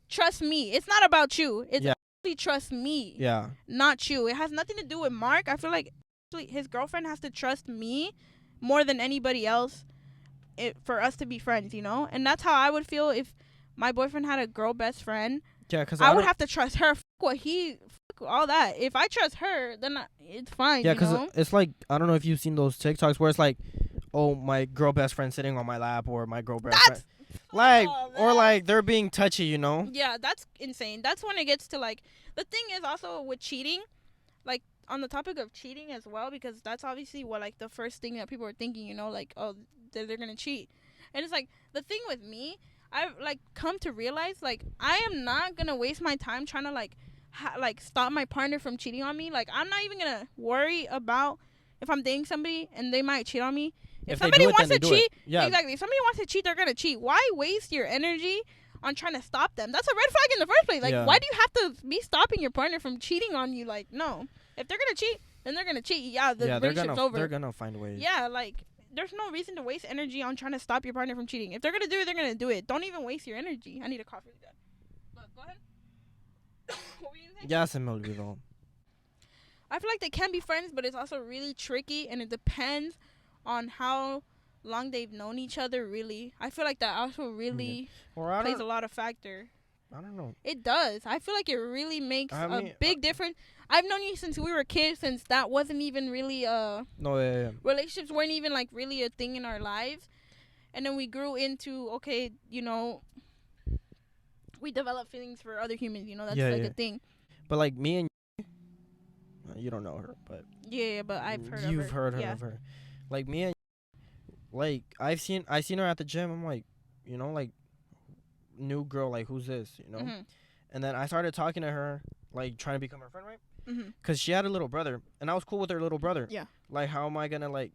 trust me. It's not about you. It's actually trust me. Yeah. Not you. It has nothing to do with Mark. I feel like his girlfriend has to trust me more than anybody else for us to be friends. You know, and that's how I would feel if my boyfriend had a girl best friend. Yeah, because I would have to trust her. All that. If I trust her, then it's fine. Yeah, because it's like I don't know if you've seen those TikToks where it's like, oh, my girl best friend sitting on my lap, or my girl best friend, like, or like they're being touchy, you know? Yeah, that's insane. That's when it gets to like the thing is also with cheating, like on the topic of cheating as well, because that's obviously what like the first thing that people are thinking, you know, like they're gonna cheat, and it's like the thing with me. I've like come to realize like I am not gonna waste my time trying to like stop my partner from cheating on me. Like I'm not even gonna worry about if I'm dating somebody and they might cheat on me. If somebody wants to cheat, exactly. If somebody wants to cheat, they're gonna cheat. Why waste your energy on trying to stop them? That's a red flag in the first place. Like why do you have to be stopping your partner from cheating on you? Like no, if they're gonna cheat, then they're gonna cheat. Yeah, the relationship's over. They're gonna find ways. Yeah, like. There's no reason to waste energy on trying to stop your partner from cheating. If they're gonna do it, they're gonna do it. Don't even waste your energy. I need a coffee. But go ahead. What were you saying? Ya se me olvidó. I feel like they can be friends, but it's also really tricky, and it depends on how long they've known each other, really. I feel like that also really plays a lot of factor. I don't know. It does. I feel like it really makes a big difference. I've known you since we were kids, since that wasn't even really relationships weren't even like really a thing in our lives. And then we grew into, okay, you know, we develop feelings for other humans, you know, that's a thing. But like me and you don't know her, but yeah, but I've heard you've heard of her. Like me and like I seen her at the gym. I'm like, you know, like new girl, like who's this, you know? And then I started talking to her, like trying to become her friend, right? Because she had a little brother, and I was cool with her little brother. Yeah. Like, how am I gonna like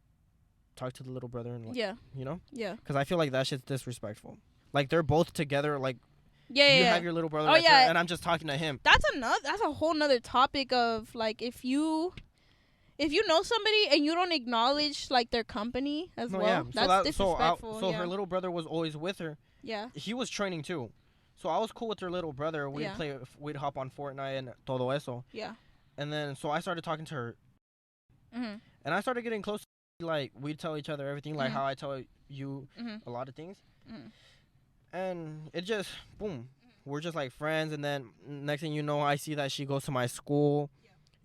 talk to the little brother and like, you know? Yeah. Because I feel like that shit's disrespectful. Like they're both together, like. You Yeah. have your little brother right there, and I'm just talking to him. That's a whole nother topic of like if you know somebody and you don't acknowledge like their company as well. Yeah. That's disrespectful. So her little brother was always with her. Yeah. He was training too. So I was cool with her little brother. We'd hop on Fortnite and todo eso. Yeah. And then so I started talking to her. And I started getting close to, like, we'd tell each other everything, like how I tell you a lot of things. And it just, boom, we're just like friends. And then next thing you know, I see that she goes to my school.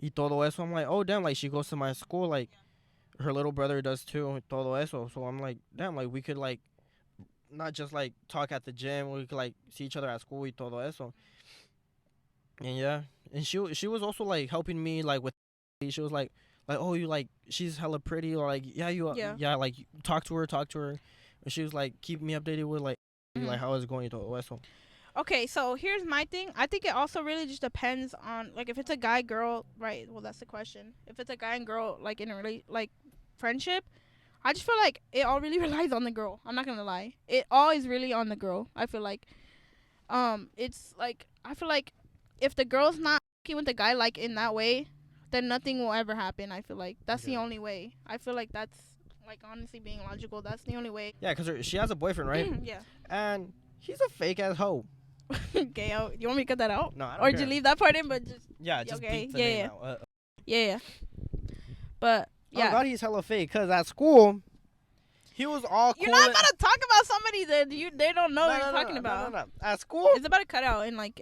Y todo eso. I'm like, oh, damn, like she goes to my school. Like her little brother does too. Todo eso. So I'm like, damn, like we could like not just like talk at the gym. We could like see each other at school y todo eso. And yeah. And she was also like helping me like with, she was like, oh, you like, she's hella pretty. Or like, yeah, like talk to her. And she was like, keep me updated with like, like how it's going todo eso. Okay, so here's my thing. I think it also really just depends on like if it's a guy girl, right? Well, that's the question. If it's a guy and girl like in a like friendship, I just feel like it all really relies on the girl. I'm not gonna lie. It all is really on the girl. I feel like, it's like I feel like if the girl's not with the guy like in that way, then nothing will ever happen. I feel like that's the only way. I feel like that's like honestly being logical. That's the only way. Yeah, because she has a boyfriend, right? Yeah. And he's a fake ass hoe. Okay, you want me to cut that out? No, I don't or care. did you leave that part in? But just beat the name out. Yeah. But yeah. Oh God, he's hella fake. Cause at school, he was all cool. You're not about to talk about somebody that they don't know what you're talking about. No. At school, it's about to cut out in like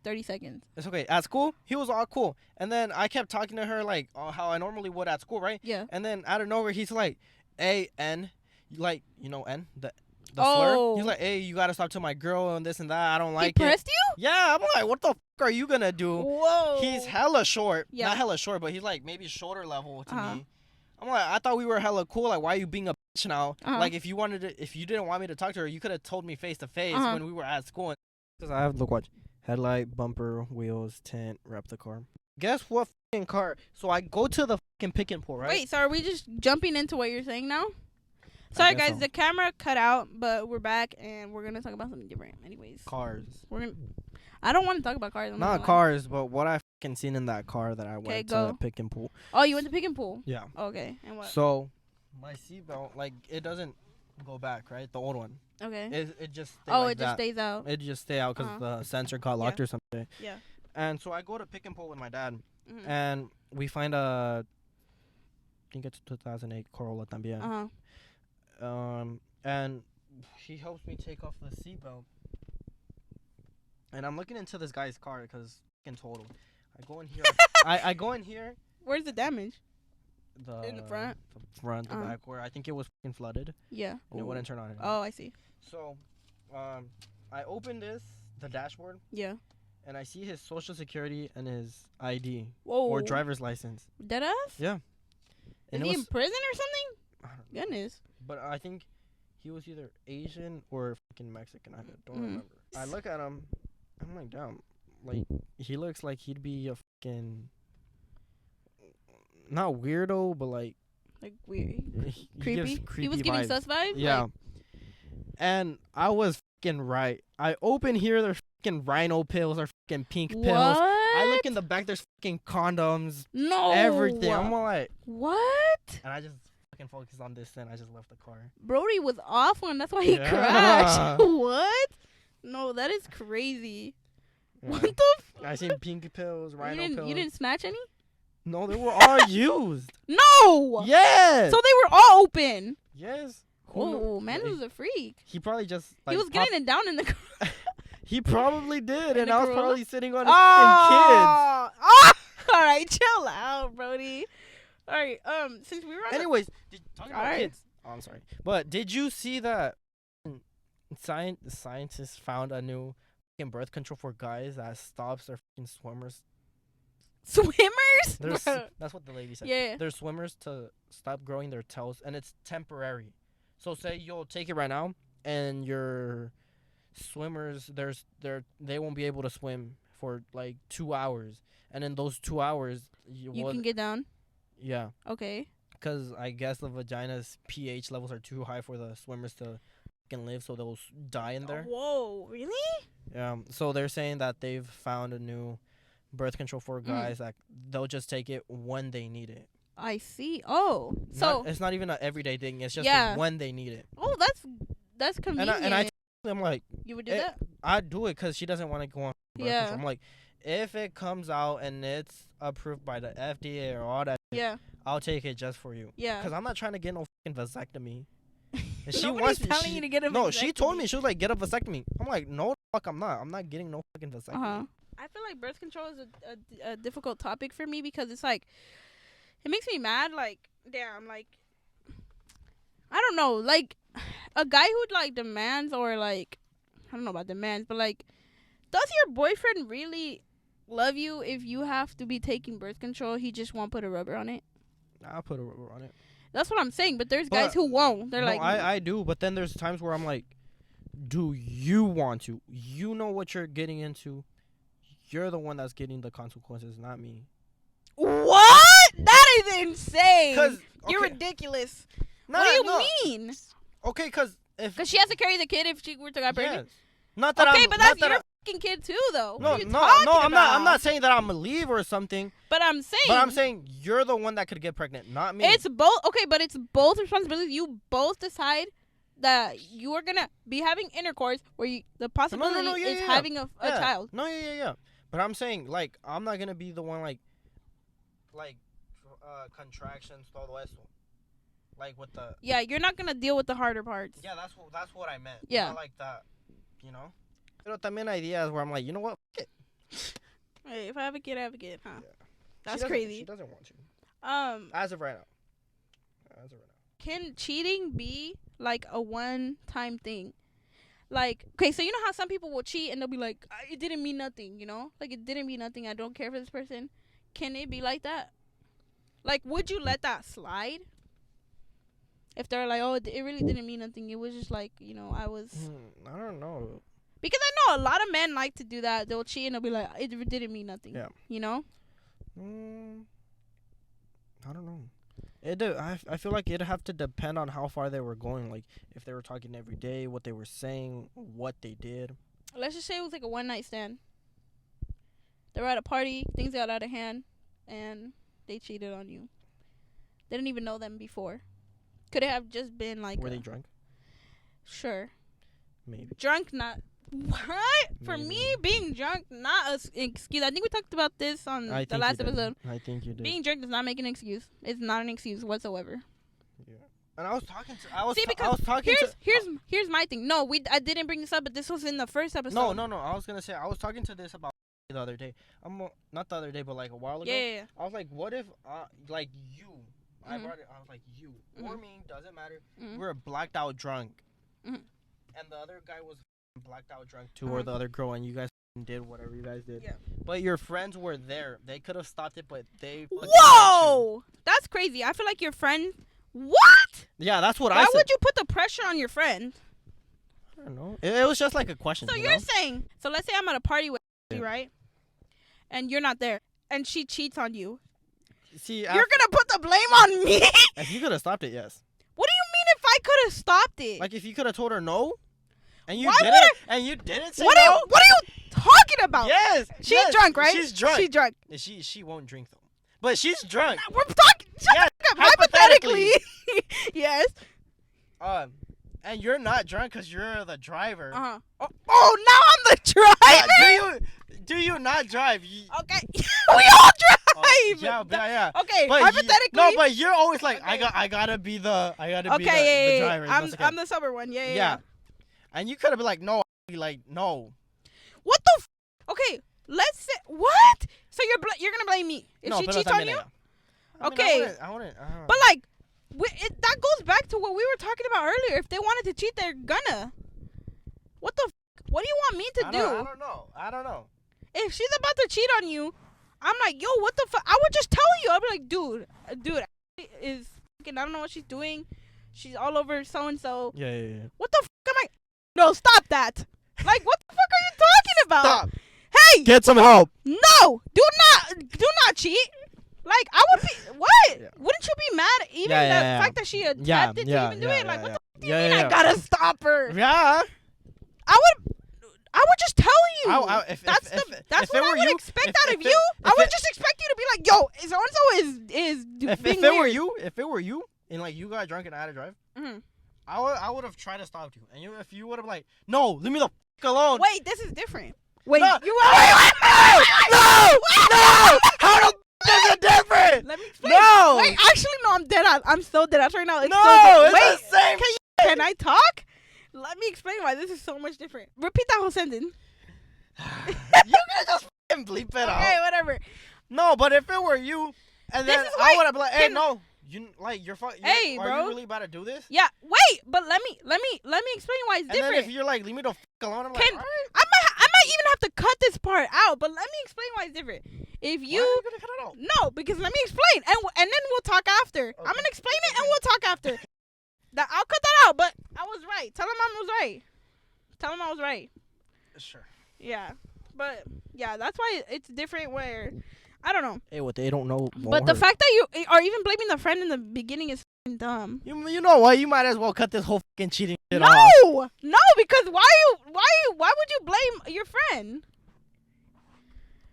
30 seconds. It's okay. At school, he was all cool, and then I kept talking to her like how I normally would at school, right? Yeah. And then out of nowhere, he's like, "Hey, N, like you know N the slur." He's like, "Hey, you gotta stop to my girl and this and that. I don't like it." He pressed you? Yeah. I'm like, what the fuck are you gonna do? Whoa. He's hella short. Yeah. Not hella short, but he's like maybe shoulder level to me. I'm like, I thought we were hella cool. Like, why are you being a bitch now? Like, if you didn't want me to talk to her, you could have told me face to face when we were at school. Because I have, look, watch. Headlight, bumper, wheels, tint, wrap the car. Guess what fucking car? So I go to the fucking pick and pull, right? Wait, so are we just jumping into what you're saying now? Sorry, guys, the camera cut out, but we're back, and we're going to talk about something different. Anyways. Cars. I don't want to talk about cars. Not cars, but what I fucking seen in that car that I went to the pick and pull. Oh, you went to pick and pull? Yeah. Okay, and what? So, my seatbelt, like, it doesn't go back, right? The old one. Okay. It just stays like it just stays out. It just stay out because the sensor got locked or something. Yeah. And so I go to pick and pull with my dad, and we find I think it's 2008 Corolla también. And he helps me take off the seatbelt. And I'm looking into this guy's car because fucking total. I go in here. I go in here. Where's the damage? In the front? The front, the back, where I think it was fucking flooded. Yeah. And it wouldn't turn on. Oh, I see. So, I open the dashboard. Yeah. And I see his social security and his ID. Whoa. Or driver's license. Deadass? Yeah. And is he in prison or something? I don't know. Goodness. But I think he was either Asian or fucking Mexican. I don't remember. I look at him. I'm like, damn. Like, he looks like he'd be a fucking... Not weirdo, but like... Like weird. Creepy? He was giving sus vibes? Yeah. Like, and I was fucking right. I open here, there's fucking rhino pills or fucking pink pills. What? I look in the back, there's fucking condoms. No. Everything. I'm like... What? And I just fucking focused on this, and I just left the car. Brody was off one. That's why he crashed. What? No, that is crazy. Yeah. What the fuck? I seen pink pills, rhino pills. You didn't snatch any? No, they were all used. No! Yes! So they were all open? Yes. Oh, man was a freak. He probably just he was getting it down in the. He probably did, and the I was gorilla? probably sitting on his fucking kids. Oh, all right, chill out, Brody. All right, since we were on Anyways, talking about right. kids. Oh, I'm sorry, but did you see that scientists found a new fucking birth control for guys that stops their fucking swimmers? Swimmers? That's what the lady said. Yeah. Their swimmers to stop growing their tails, and it's temporary. So say you'll take it right now, and your swimmers, they won't be able to swim for like 2 hours, and in those 2 hours, you can get down. Yeah. Okay. Because I guess the vagina's pH levels are too high for the swimmers to fucking live, so they'll die in there. Whoa, really? Yeah. So they're saying that they've found a new birth control for guys that they'll just take it when they need it. I see. Oh, so it's not even an everyday thing. It's just when they need it. Oh, that's convenient. And I I'm like, you would do that? I'd do it because she doesn't want to go on birth control. I'm like, if it comes out and it's approved by the FDA or all that, I'll take it just for you. Yeah. Because I'm not trying to get no fucking vasectomy. And she wants telling you to get a vasectomy. No, she told me. She was like, get a vasectomy. I'm like, no, fuck, I'm not. I'm not getting no fucking vasectomy. I feel like birth control is a difficult topic for me because it's like, it makes me mad. Like, damn, like, I don't know. Like, a guy who, like, demands or, like, I don't know about demands, but, like, does your boyfriend really love you if you have to be taking birth control? He just won't put a rubber on it? I'll put a rubber on it. That's what I'm saying, but there's guys who won't. They're like... I do, but then there's times where I'm like, do you want to? You know what you're getting into. You're the one that's getting the consequences, not me. What? That is insane. You're ridiculous. What do you mean? Okay, because she has to carry the kid if she were to get pregnant? Yes. Not that but that's your fucking kid too, though. No, I'm not saying that I'm a leave or something. But I'm saying you're the one that could get pregnant, not me. It's both. Okay, but it's both responsibilities. You both decide that you are gonna be having intercourse where the possibility is having a child. No, yeah. But I'm saying, like, I'm not gonna be the one like contractions, todo esto. Like with the you're not gonna deal with the harder parts. Yeah, that's what I meant. Yeah, not like that, you know. Pero también ideas where I'm like, you know what? F- it. Hey, if I have a kid, I have a kid, huh? Yeah. That's she crazy. She doesn't want to. As of right now. Can cheating be like a one-time thing? Like, okay, so you know how some people will cheat and they'll be like, it didn't mean nothing, you know? Like, it didn't mean nothing. I don't care for this person. Can it be like that? Like, would you let that slide? If they're like, oh, it really didn't mean nothing. It was just like, you know, I was... I don't know. Because I know a lot of men like to do that. They'll cheat and they'll be like, it didn't mean nothing. Yeah. You know? I don't know. I feel like it'd have to depend on how far they were going. Like, if they were talking every day, what they were saying, what they did. Let's just say it was like a one-night stand. They were at a party, things got out of hand, and they cheated on you. They didn't even know them before. Could it have just been like... Were they drunk? Sure. Maybe. Drunk, not... What? Maybe. For me, being drunk, not an excuse. I think we talked about this on the last episode. I think you did. Being drunk does not make an excuse. It's not an excuse whatsoever. Yeah. And I was talking to... Here's my thing. No, I didn't bring this up, but this was in the first episode. No. I was going to say, I was talking to this about the other day. Not the other day, but like a while ago. Yeah. I was like, what if, like you... I brought it. I was like, you or me, doesn't matter. We're blacked out drunk, and the other guy was blacked out drunk too, or the other girl, and you guys did whatever you guys did. Yeah. But your friends were there. They could have stopped it, but they. Whoa, that's crazy. I feel like your friend. What? Yeah, that's what I said. Why would you put the pressure on your friend? I don't know. It was just like a question. So you're saying, so let's say I'm at a party with you, right? And you're not there, and she cheats on you. See, you're gonna put the blame on me? If you could have stopped it, yes. What do you mean if I could have stopped it? Like if you could have told her no, and you didn't say no. What are you talking about? Yes, she's drunk, right? She's drunk. She's drunk. She won't drink though, but she's drunk. We're talking hypothetically. Yes. And you're not drunk because you're the driver. Oh, now I'm the driver. Do you not drive? Okay, we all drive. yeah. Okay, but hypothetically. but you're always like, Okay. I gotta be the Okay, the driver. I'm the sober one. Yeah. And you could have been like, no, like, no. What the? Okay, let's say what? So you're gonna blame me if No, she cheats on you? I Okay. I wouldn't. But like, that goes back to what we were talking about earlier. If they wanted to cheat, they're gonna. What the? What do you want me to do? I don't know. If she's about to cheat on you, I'm like, yo, what the fuck? I would just tell you. I'd be like, dude, is fucking, I don't know what she's doing. She's all over so and so. Yeah. What the fuck am I? No, stop that. Like, what the fuck are you talking about? Stop. Hey, Get some help. no, do not cheat. Like, I would be what? Yeah. Wouldn't you be mad even the fact that she attempted to even do it? Like, what the fuck do you mean? I gotta stop her. Yeah. I would just tell you. That's if what I would expect out of you. I would just expect you to be like, yo, so and so is being weird. If it were you, and like you got drunk and I had to drive, I would have tried to stop you, and if you would have like, no, leave me the fuck alone. Wait, this is different. Wait, no, you no. How the is it different? Let me explain. No. Wait, actually, no, I'm dead. I'm so dead right now. It's the same. Can I talk? Let me explain why this is so much different. Repeat that whole sentence. You can just fucking bleep it out. Okay, whatever. No, but if it were you, and then I would have been like, hey, no, you're fucking. Hey, bro, are you really about to do this? Yeah. Wait, but let me explain why it's different. And then if you're like, leave me the fuck alone, I'm like, all right. I might even have to cut this part out, but let me explain why it's different. If you, why are you gonna cut it out? No, because let me explain, and then we'll talk after. Okay. I'm gonna explain it, and we'll talk after. I'll cut that out, but I was right. Tell him I was right. Sure. Yeah, but yeah, that's why it's different. Where I don't know. Hey, what they don't know. But the fact that you are even blaming the friend in the beginning is dumb. You know what? You might as well cut this whole fucking cheating shit off. No, because why would you blame your friend?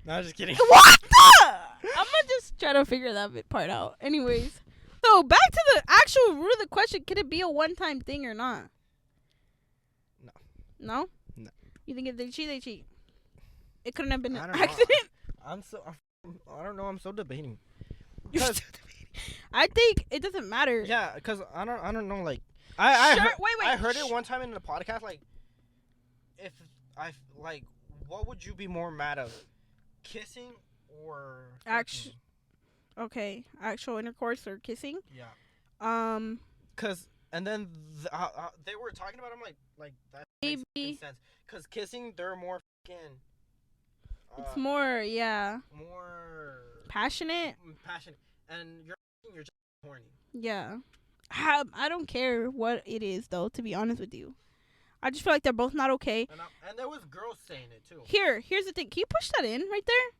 No, I'm just kidding. What the? I'm gonna just try to figure that part out. Anyways. So, back to the actual root of the question. Could it be a one-time thing or not? No. No? No. You think if they cheat, they cheat? It couldn't have been an know. accident? I don't know. I'm so debating. You're still debating. I think it doesn't matter. Yeah, because I don't know, like... Wait. I heard it one time in the podcast, like... What would you be more mad of? Kissing or... Okay, actual intercourse or kissing? Yeah. Cause and then they were talking about. I'm like that makes sense. Cause kissing, they're more fucking. It's more more passionate, and you're just horny. Yeah. I don't care what it is though. To be honest with you, I just feel like they're both not okay. And there was girls saying it too. Here's the thing. Can you push that in right there?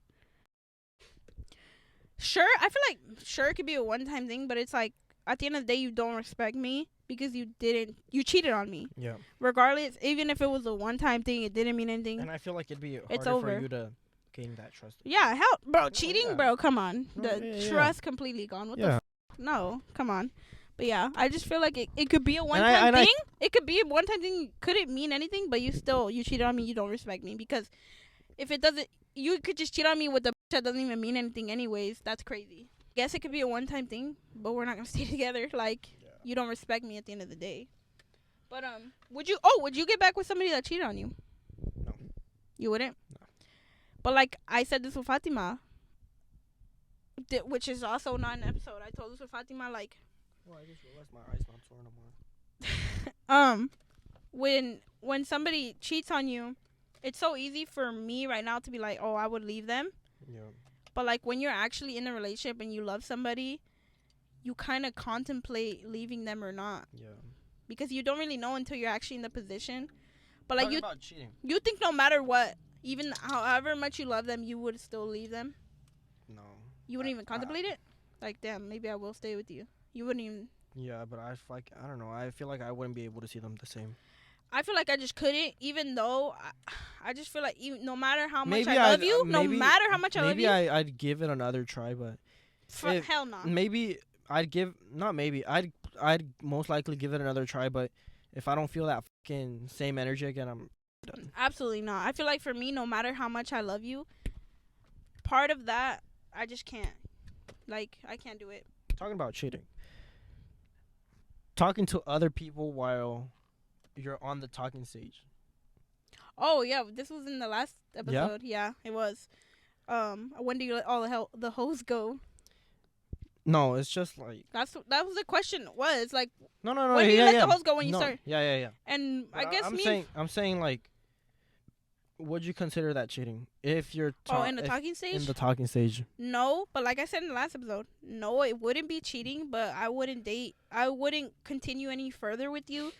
Sure, I feel like it could be a one-time thing, but it's like at the end of the day, you don't respect me because you cheated on me. Yeah. Regardless, even if it was a one-time thing, it didn't mean anything. And I feel like it'd be harder for you to gain that trust. Yeah, hell, bro, cheating, bro, come on. The trust completely gone. What the no, come on. But yeah, I just feel like it could be a one-time thing. It could be a one-time thing. Couldn't mean anything, but you cheated on me. You don't respect me because if it doesn't, you could just cheat on me with the that doesn't even mean anything anyways. That's crazy. Guess it could be a one-time thing, but we're not gonna stay together. Like, you don't respect me at the end of the day. But would you get back with somebody that cheated on you? No. You wouldn't? No. But like I said this with Fatima, which is also not an episode. I told this with Fatima, like. Well, I just realized my eyes not sore no more. When somebody cheats on you, it's so easy for me right now to be like, oh, I would leave them. Yeah. But like when you're actually in a relationship and you love somebody, you kind of contemplate leaving them or not. Yeah. Because you don't really know until you're actually in the position. But like about cheating. You think no matter what, even however much you love them, you would still leave them? No. You wouldn't even contemplate it? Like, damn, maybe I will stay with you. You wouldn't even. Yeah, but I don't know. I feel like I wouldn't be able to see them the same. I feel like I just couldn't, even though I just feel like no matter how much I love you, no matter how much I love you. Maybe I'd give it another try, but hell no. Maybe I'd most likely give it another try, but if I don't feel that fucking same energy again, I'm done. Absolutely not. I feel like for me, no matter how much I love you, part of that I just can't. Like, I can't do it. Talking about cheating. Talking to other people while you're on the talking stage. Oh, yeah. This was in the last episode. Yeah, it was. When do you let all the hoes go? No, it's just like... That was the question. Was, like... No. When do you let the hoes go when you start? Yeah. And But I guess I'm saying, like... Would you consider that cheating? If you're... in the talking stage? In the talking stage. No, but like I said in the last episode, no, it wouldn't be cheating, but I wouldn't continue any further with you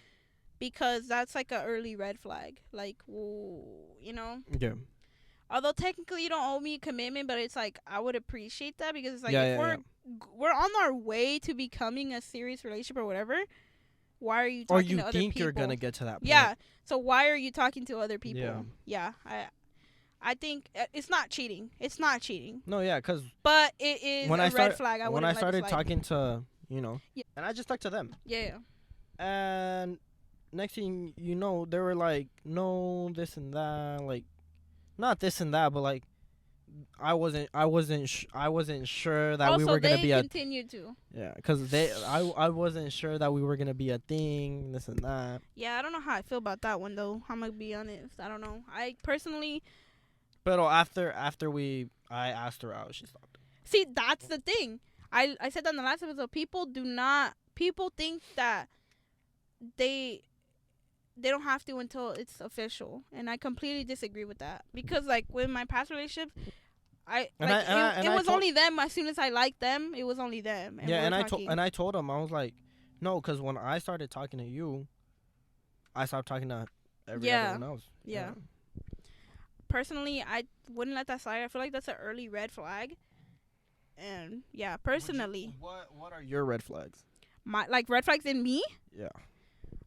because that's like a early red flag. Like, you know? Yeah. Although technically you don't owe me a commitment, but it's like I would appreciate that because it's like we're on our way to becoming a serious relationship or whatever. Why are you talking to other people? Or you think you're going to get to that point. Yeah. So why are you talking to other people? Yeah. I think it's not cheating. It's not cheating. No, yeah, because... But it is red flag. When I started talking to, you know... Yeah. And I just talked to them. Yeah. And next thing you know, they were like, no, this and that. Like, not this and that, but like... I wasn't sure that we were gonna be a. Continued to. Yeah, because I wasn't sure that we were gonna be a thing, this and that. Yeah, I don't know how I feel about that one though. I'm gonna be honest. I don't know. I personally. But after I asked her out, she stopped. See, that's the thing. I said that in the last episode. People think that they don't have to until it's official, and I completely disagree with that because like with my past relationships, it was only them. As soon as I liked them, it was only them. And I told him, I was like, no, because when I started talking to you, I stopped talking to everyone else. Yeah. Personally, I wouldn't let that slide. I feel like that's an early red flag. And yeah, personally, what are your red flags? My red flags in me? Yeah.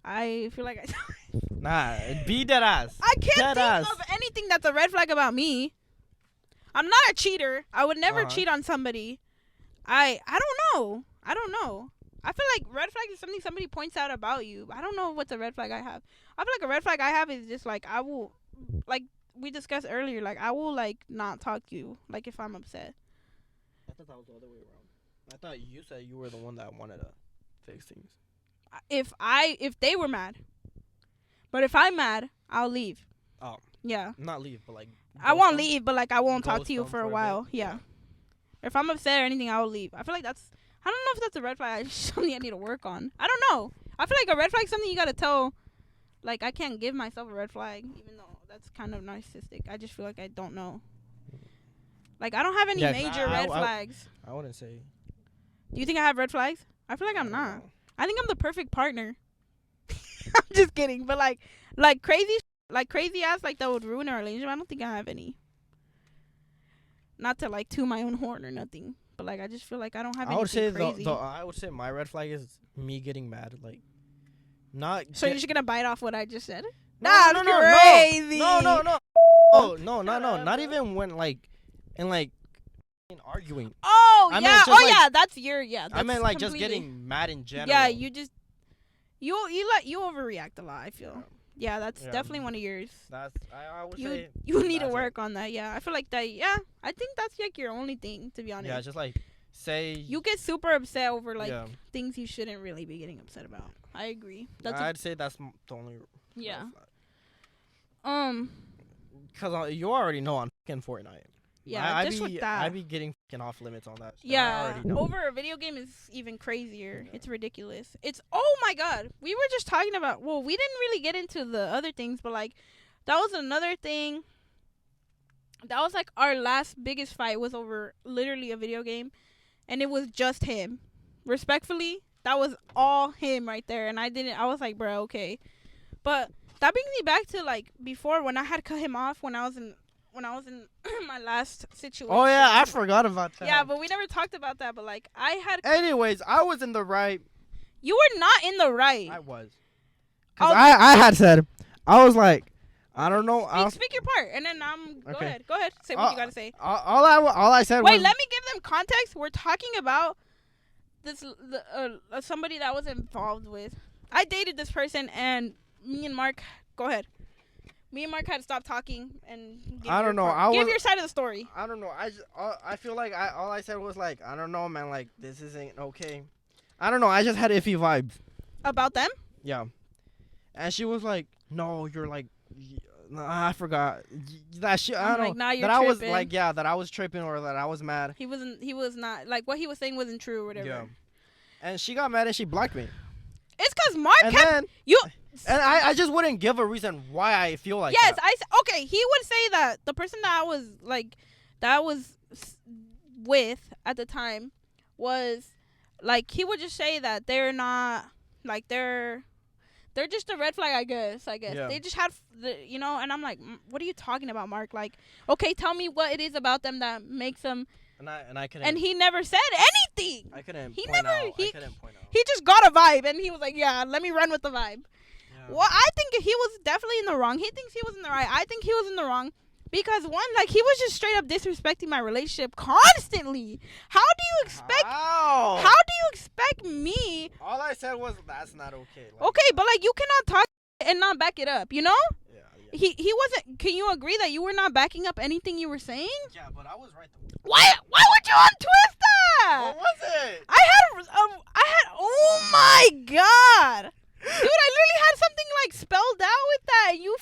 I feel like nah, be dead ass. I can't think of anything that's a red flag about me. I'm not a cheater. I would never cheat on somebody. I don't know. I feel like red flag is something somebody points out about you. I don't know what's a red flag I have. I feel like a red flag I have is just like I will, like we discussed earlier, like I will like not talk to you like if I'm upset. I thought that was the other way around. I thought you said you were the one that wanted to fix things. If they were mad. But if I'm mad, I'll leave. Oh. Yeah. Not leave, but like... I won't leave, but like I won't talk to you for a while. Yeah. If I'm upset or anything, I'll leave. I feel like that's... I don't know if that's a red flag. It's something I need to work on. I don't know. I feel like a red flag is something you gotta tell. Like, I can't give myself a red flag, even though that's kind of narcissistic. I just feel like I don't know. Like, I don't have any major red flags. I wouldn't say... Do you think I have red flags? I feel like I'm not. I think I'm the perfect partner. I'm just kidding, but like crazy ass like that would ruin our relationship. I don't think I have any. Not to like toot my own horn or nothing, but like I just feel like I don't have anything crazy. I would say my red flag is me getting mad, like not. So you're just gonna bite off what I just said? No, crazy. No. Oh no, not even when like arguing. Oh I yeah, yeah, that's That's I meant like just getting mad in general. Yeah, you just you overreact a lot. I feel. Yeah, that's definitely one of yours. That's I would say you need to work on that. Yeah, I feel like that. Yeah, I think that's like your only thing, to be honest. Yeah, just like say you get super upset over like things you shouldn't really be getting upset about. I agree. I'd say that's the only. Yeah. Because you already know on fucking Fortnite. Yeah, with that. I be getting fucking off limits on that. Yeah, over a video game is even crazier. It's ridiculous. Oh my god, we were just talking about. Well, we didn't really get into the other things, but like, that was another thing. That was like our last biggest fight was over literally a video game, and it was just him. Respectfully, that was all him right there, and I was like, bro, okay, but that brings me back to like before when I had cut him off when I was in my last situation. Oh yeah, I forgot about that. Yeah, but we never talked about that. But like, I had. Anyways, I was in the right. You were not in the right. I was. Cause I had said, I was like, I don't know. Speak your part, and then Go ahead. Say what you gotta say. All I said. Wait, let me give them context. We're talking about this somebody that I was involved with. I dated this person, and me and Mark. Go ahead. Me and Mark had to stop talking and I don't know. Give your side of the story. I don't know. I feel like all I said was like, I don't know, man. Like, this isn't okay. I don't know. I just had iffy vibes. About them? Yeah. And she was like, no, you're like, I forgot that shit. I don't know. Like, nah, you're that tripping. I was like, yeah, that I was tripping or that I was mad. He was not, like, what he was saying wasn't true or whatever. Yeah. And she got mad and she blocked me. It's because Mark And I just wouldn't give a reason why I feel like that. Yes, okay, he would say that the person that I was with at the time was, like, he would just say that they're not, like, they're just a red flag, I guess. Yeah. They just had, and I'm like, what are you talking about, Mark? Like, okay, tell me what it is about them that makes them. And I couldn't. And he never said anything. I couldn't point out. He just got a vibe, and he was like, yeah, let me run with the vibe. Yeah. Well, I think he was definitely in the wrong. He thinks he was in the right. I think he was in the wrong. Because, one, like, he was just straight up disrespecting my relationship constantly. How do you expect me? All I said was, that's not okay. Like, okay, but, like, you cannot talk and not back it up, you know? Yeah. He wasn't, can you agree that you were not backing up anything you were saying? Yeah, but I was right, though. Why would you untwist that? What was it? I had, oh, my God. Dude, I literally had something, like, spelled out with that. You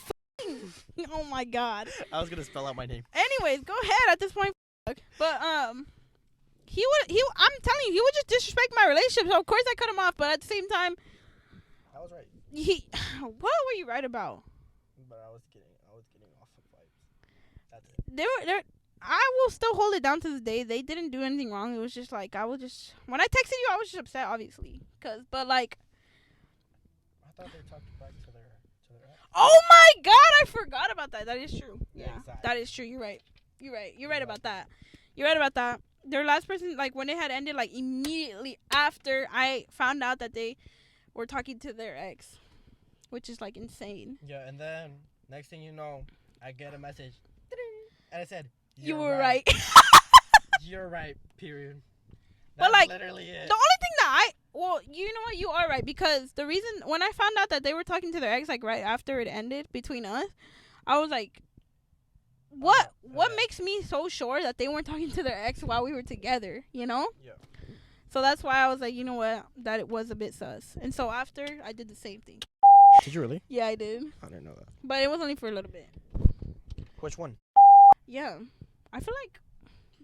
oh my God. I was gonna spell out my name. Anyways, go ahead at this point. But I'm telling you, he would just disrespect my relationship. So of course I cut him off, but at the same time, I was right. What were you right about? But I was getting off of vibes. That's it. I will still hold it down to this day. They didn't do anything wrong. It was just like when I texted you, I was just upset, obviously, but like. I thought they talked back to their. Oh my God, I forgot about that. That is true. Yeah, exactly. That is true. You're right. You're right about that. Their last person, like, when it had ended, like, immediately after I found out that they were talking to their ex, which is, like, insane. Yeah, and then next thing you know, I get a message, and it said, you were right. You're right, period. But, like, literally it. The only thing that you know what, you are right, because the reason, when I found out that they were talking to their ex, like, right after it ended between us, I was like, what makes me so sure that they weren't talking to their ex while we were together, you know? Yeah. So that's why I was like, you know what, that it was a bit sus. And so after, I did the same thing. Did you really? Yeah, I did. I didn't know that. But it was only for a little bit. Which one? Yeah. I feel like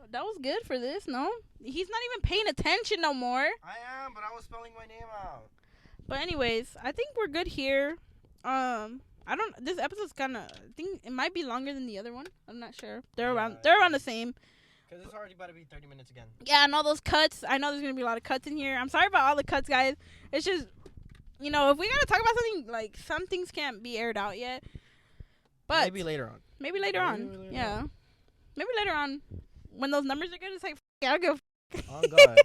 that was good for this, no? He's not even paying attention no more. I am, but I was spelling my name out. But anyways, I think we're good here. This episode's I think it might be longer than the other one. I'm not sure. They're around the same. Because it's already about to be 30 minutes again. Yeah, and all those cuts. I know there's going to be a lot of cuts in here. I'm sorry about all the cuts, guys. It's just, if we got to talk about something, like, some things can't be aired out yet. But maybe later on. Yeah. Maybe later on. When those numbers are good, it's like, I'll go. Oh, God.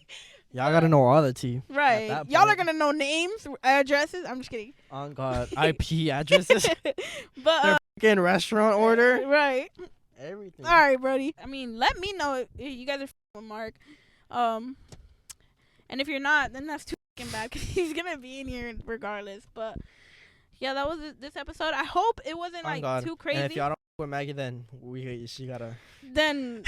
Y'all got to know all the tea. Right. Y'all are going to know names, addresses. I'm just kidding. Oh, God. IP addresses. But their fucking restaurant order. Right. Everything. All right, Brody. I mean, let me know if you guys are with Mark. And if you're not, then that's too fucking bad, because he's going to be in here regardless. But, yeah, that was this episode. I hope it wasn't, too crazy. And if y'all don't with Maggie, then she got to. Then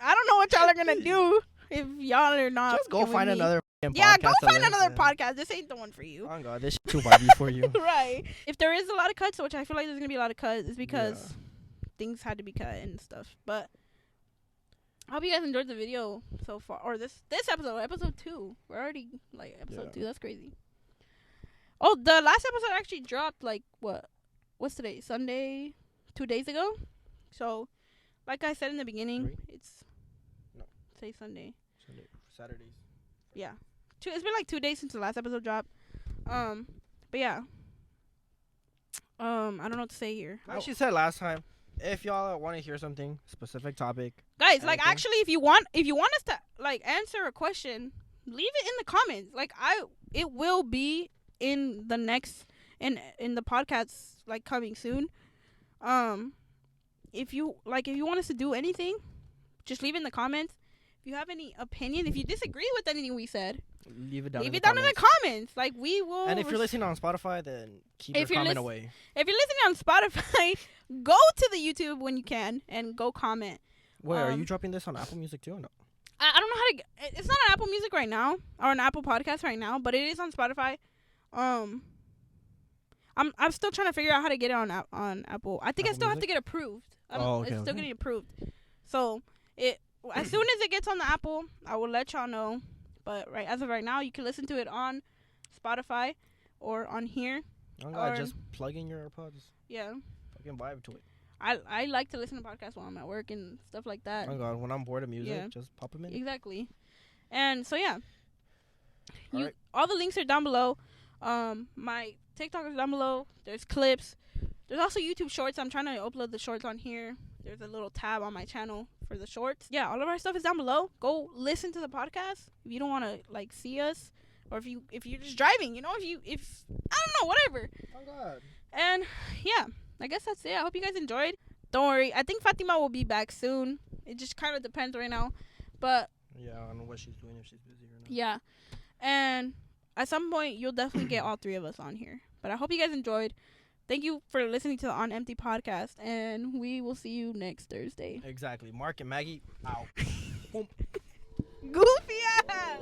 I don't know what y'all are going to do if y'all are not. Just go find another podcast. Yeah, go find another podcast. This ain't the one for you. Oh, God. This shit too vibey for you. Right. If there is a lot of cuts, which I feel like there's going to be a lot of cuts, it's because things had to be cut and stuff. But I hope you guys enjoyed the video so far. Or this episode 2. We're already, episode 2. That's crazy. Oh, the last episode actually dropped, what's today? Sunday? 2 days ago? So, like I said in the beginning, say Sunday. Saturdays. Yeah. It's been 2 days since the last episode dropped. But yeah. I don't know what to say here. Like she said last time, if y'all want to hear something, specific topic. Guys, actually, if you want us to, answer a question, leave it in the comments. It will be in the next, in the podcast, coming soon. If you want us to do anything, just leave it in the comments. If you have any opinion, if you disagree with anything we said, leave it down in the comments. Like, we will. And if you're listening on Spotify, then keep your comment away. If you're listening on Spotify, go to the YouTube when you can and go comment. Wait, are you dropping this on Apple Music too or no? I don't know how to. It's not on Apple Music right now or on Apple Podcasts right now, but it is on Spotify. I'm still trying to figure out how to get it on Apple. I think I still have to get approved. It's still getting approved. So as soon as it gets on the Apple, I will let y'all know. But as of right now, you can listen to it on Spotify or on here. Oh God, just plug in your AirPods. Yeah. Fucking vibe to it. I like to listen to podcasts while I'm at work and stuff like that. Oh God, when I'm bored of music, just pop them in. Exactly. And so yeah. Right. All the links are down below. My TikTok is down below. There's clips. There's also YouTube shorts. I'm trying to upload the shorts on here. There's a little tab on my channel for the shorts. Yeah, all of our stuff is down below. Go listen to the podcast if you don't want to like see us, or if you're just driving, you know, if I don't know, whatever. Oh God. And yeah, I guess that's it. I hope you guys enjoyed. Don't worry. I think Fatima will be back soon. It just kind of depends right now, but yeah, I don't know what she's doing, if she's busy or not. Yeah, and at some point you'll definitely get all three of us on here. But I hope you guys enjoyed. Thank you for listening to the On Empty podcast, and we will see you next Thursday. Exactly. Mark and Maggie, out. Goofy ass.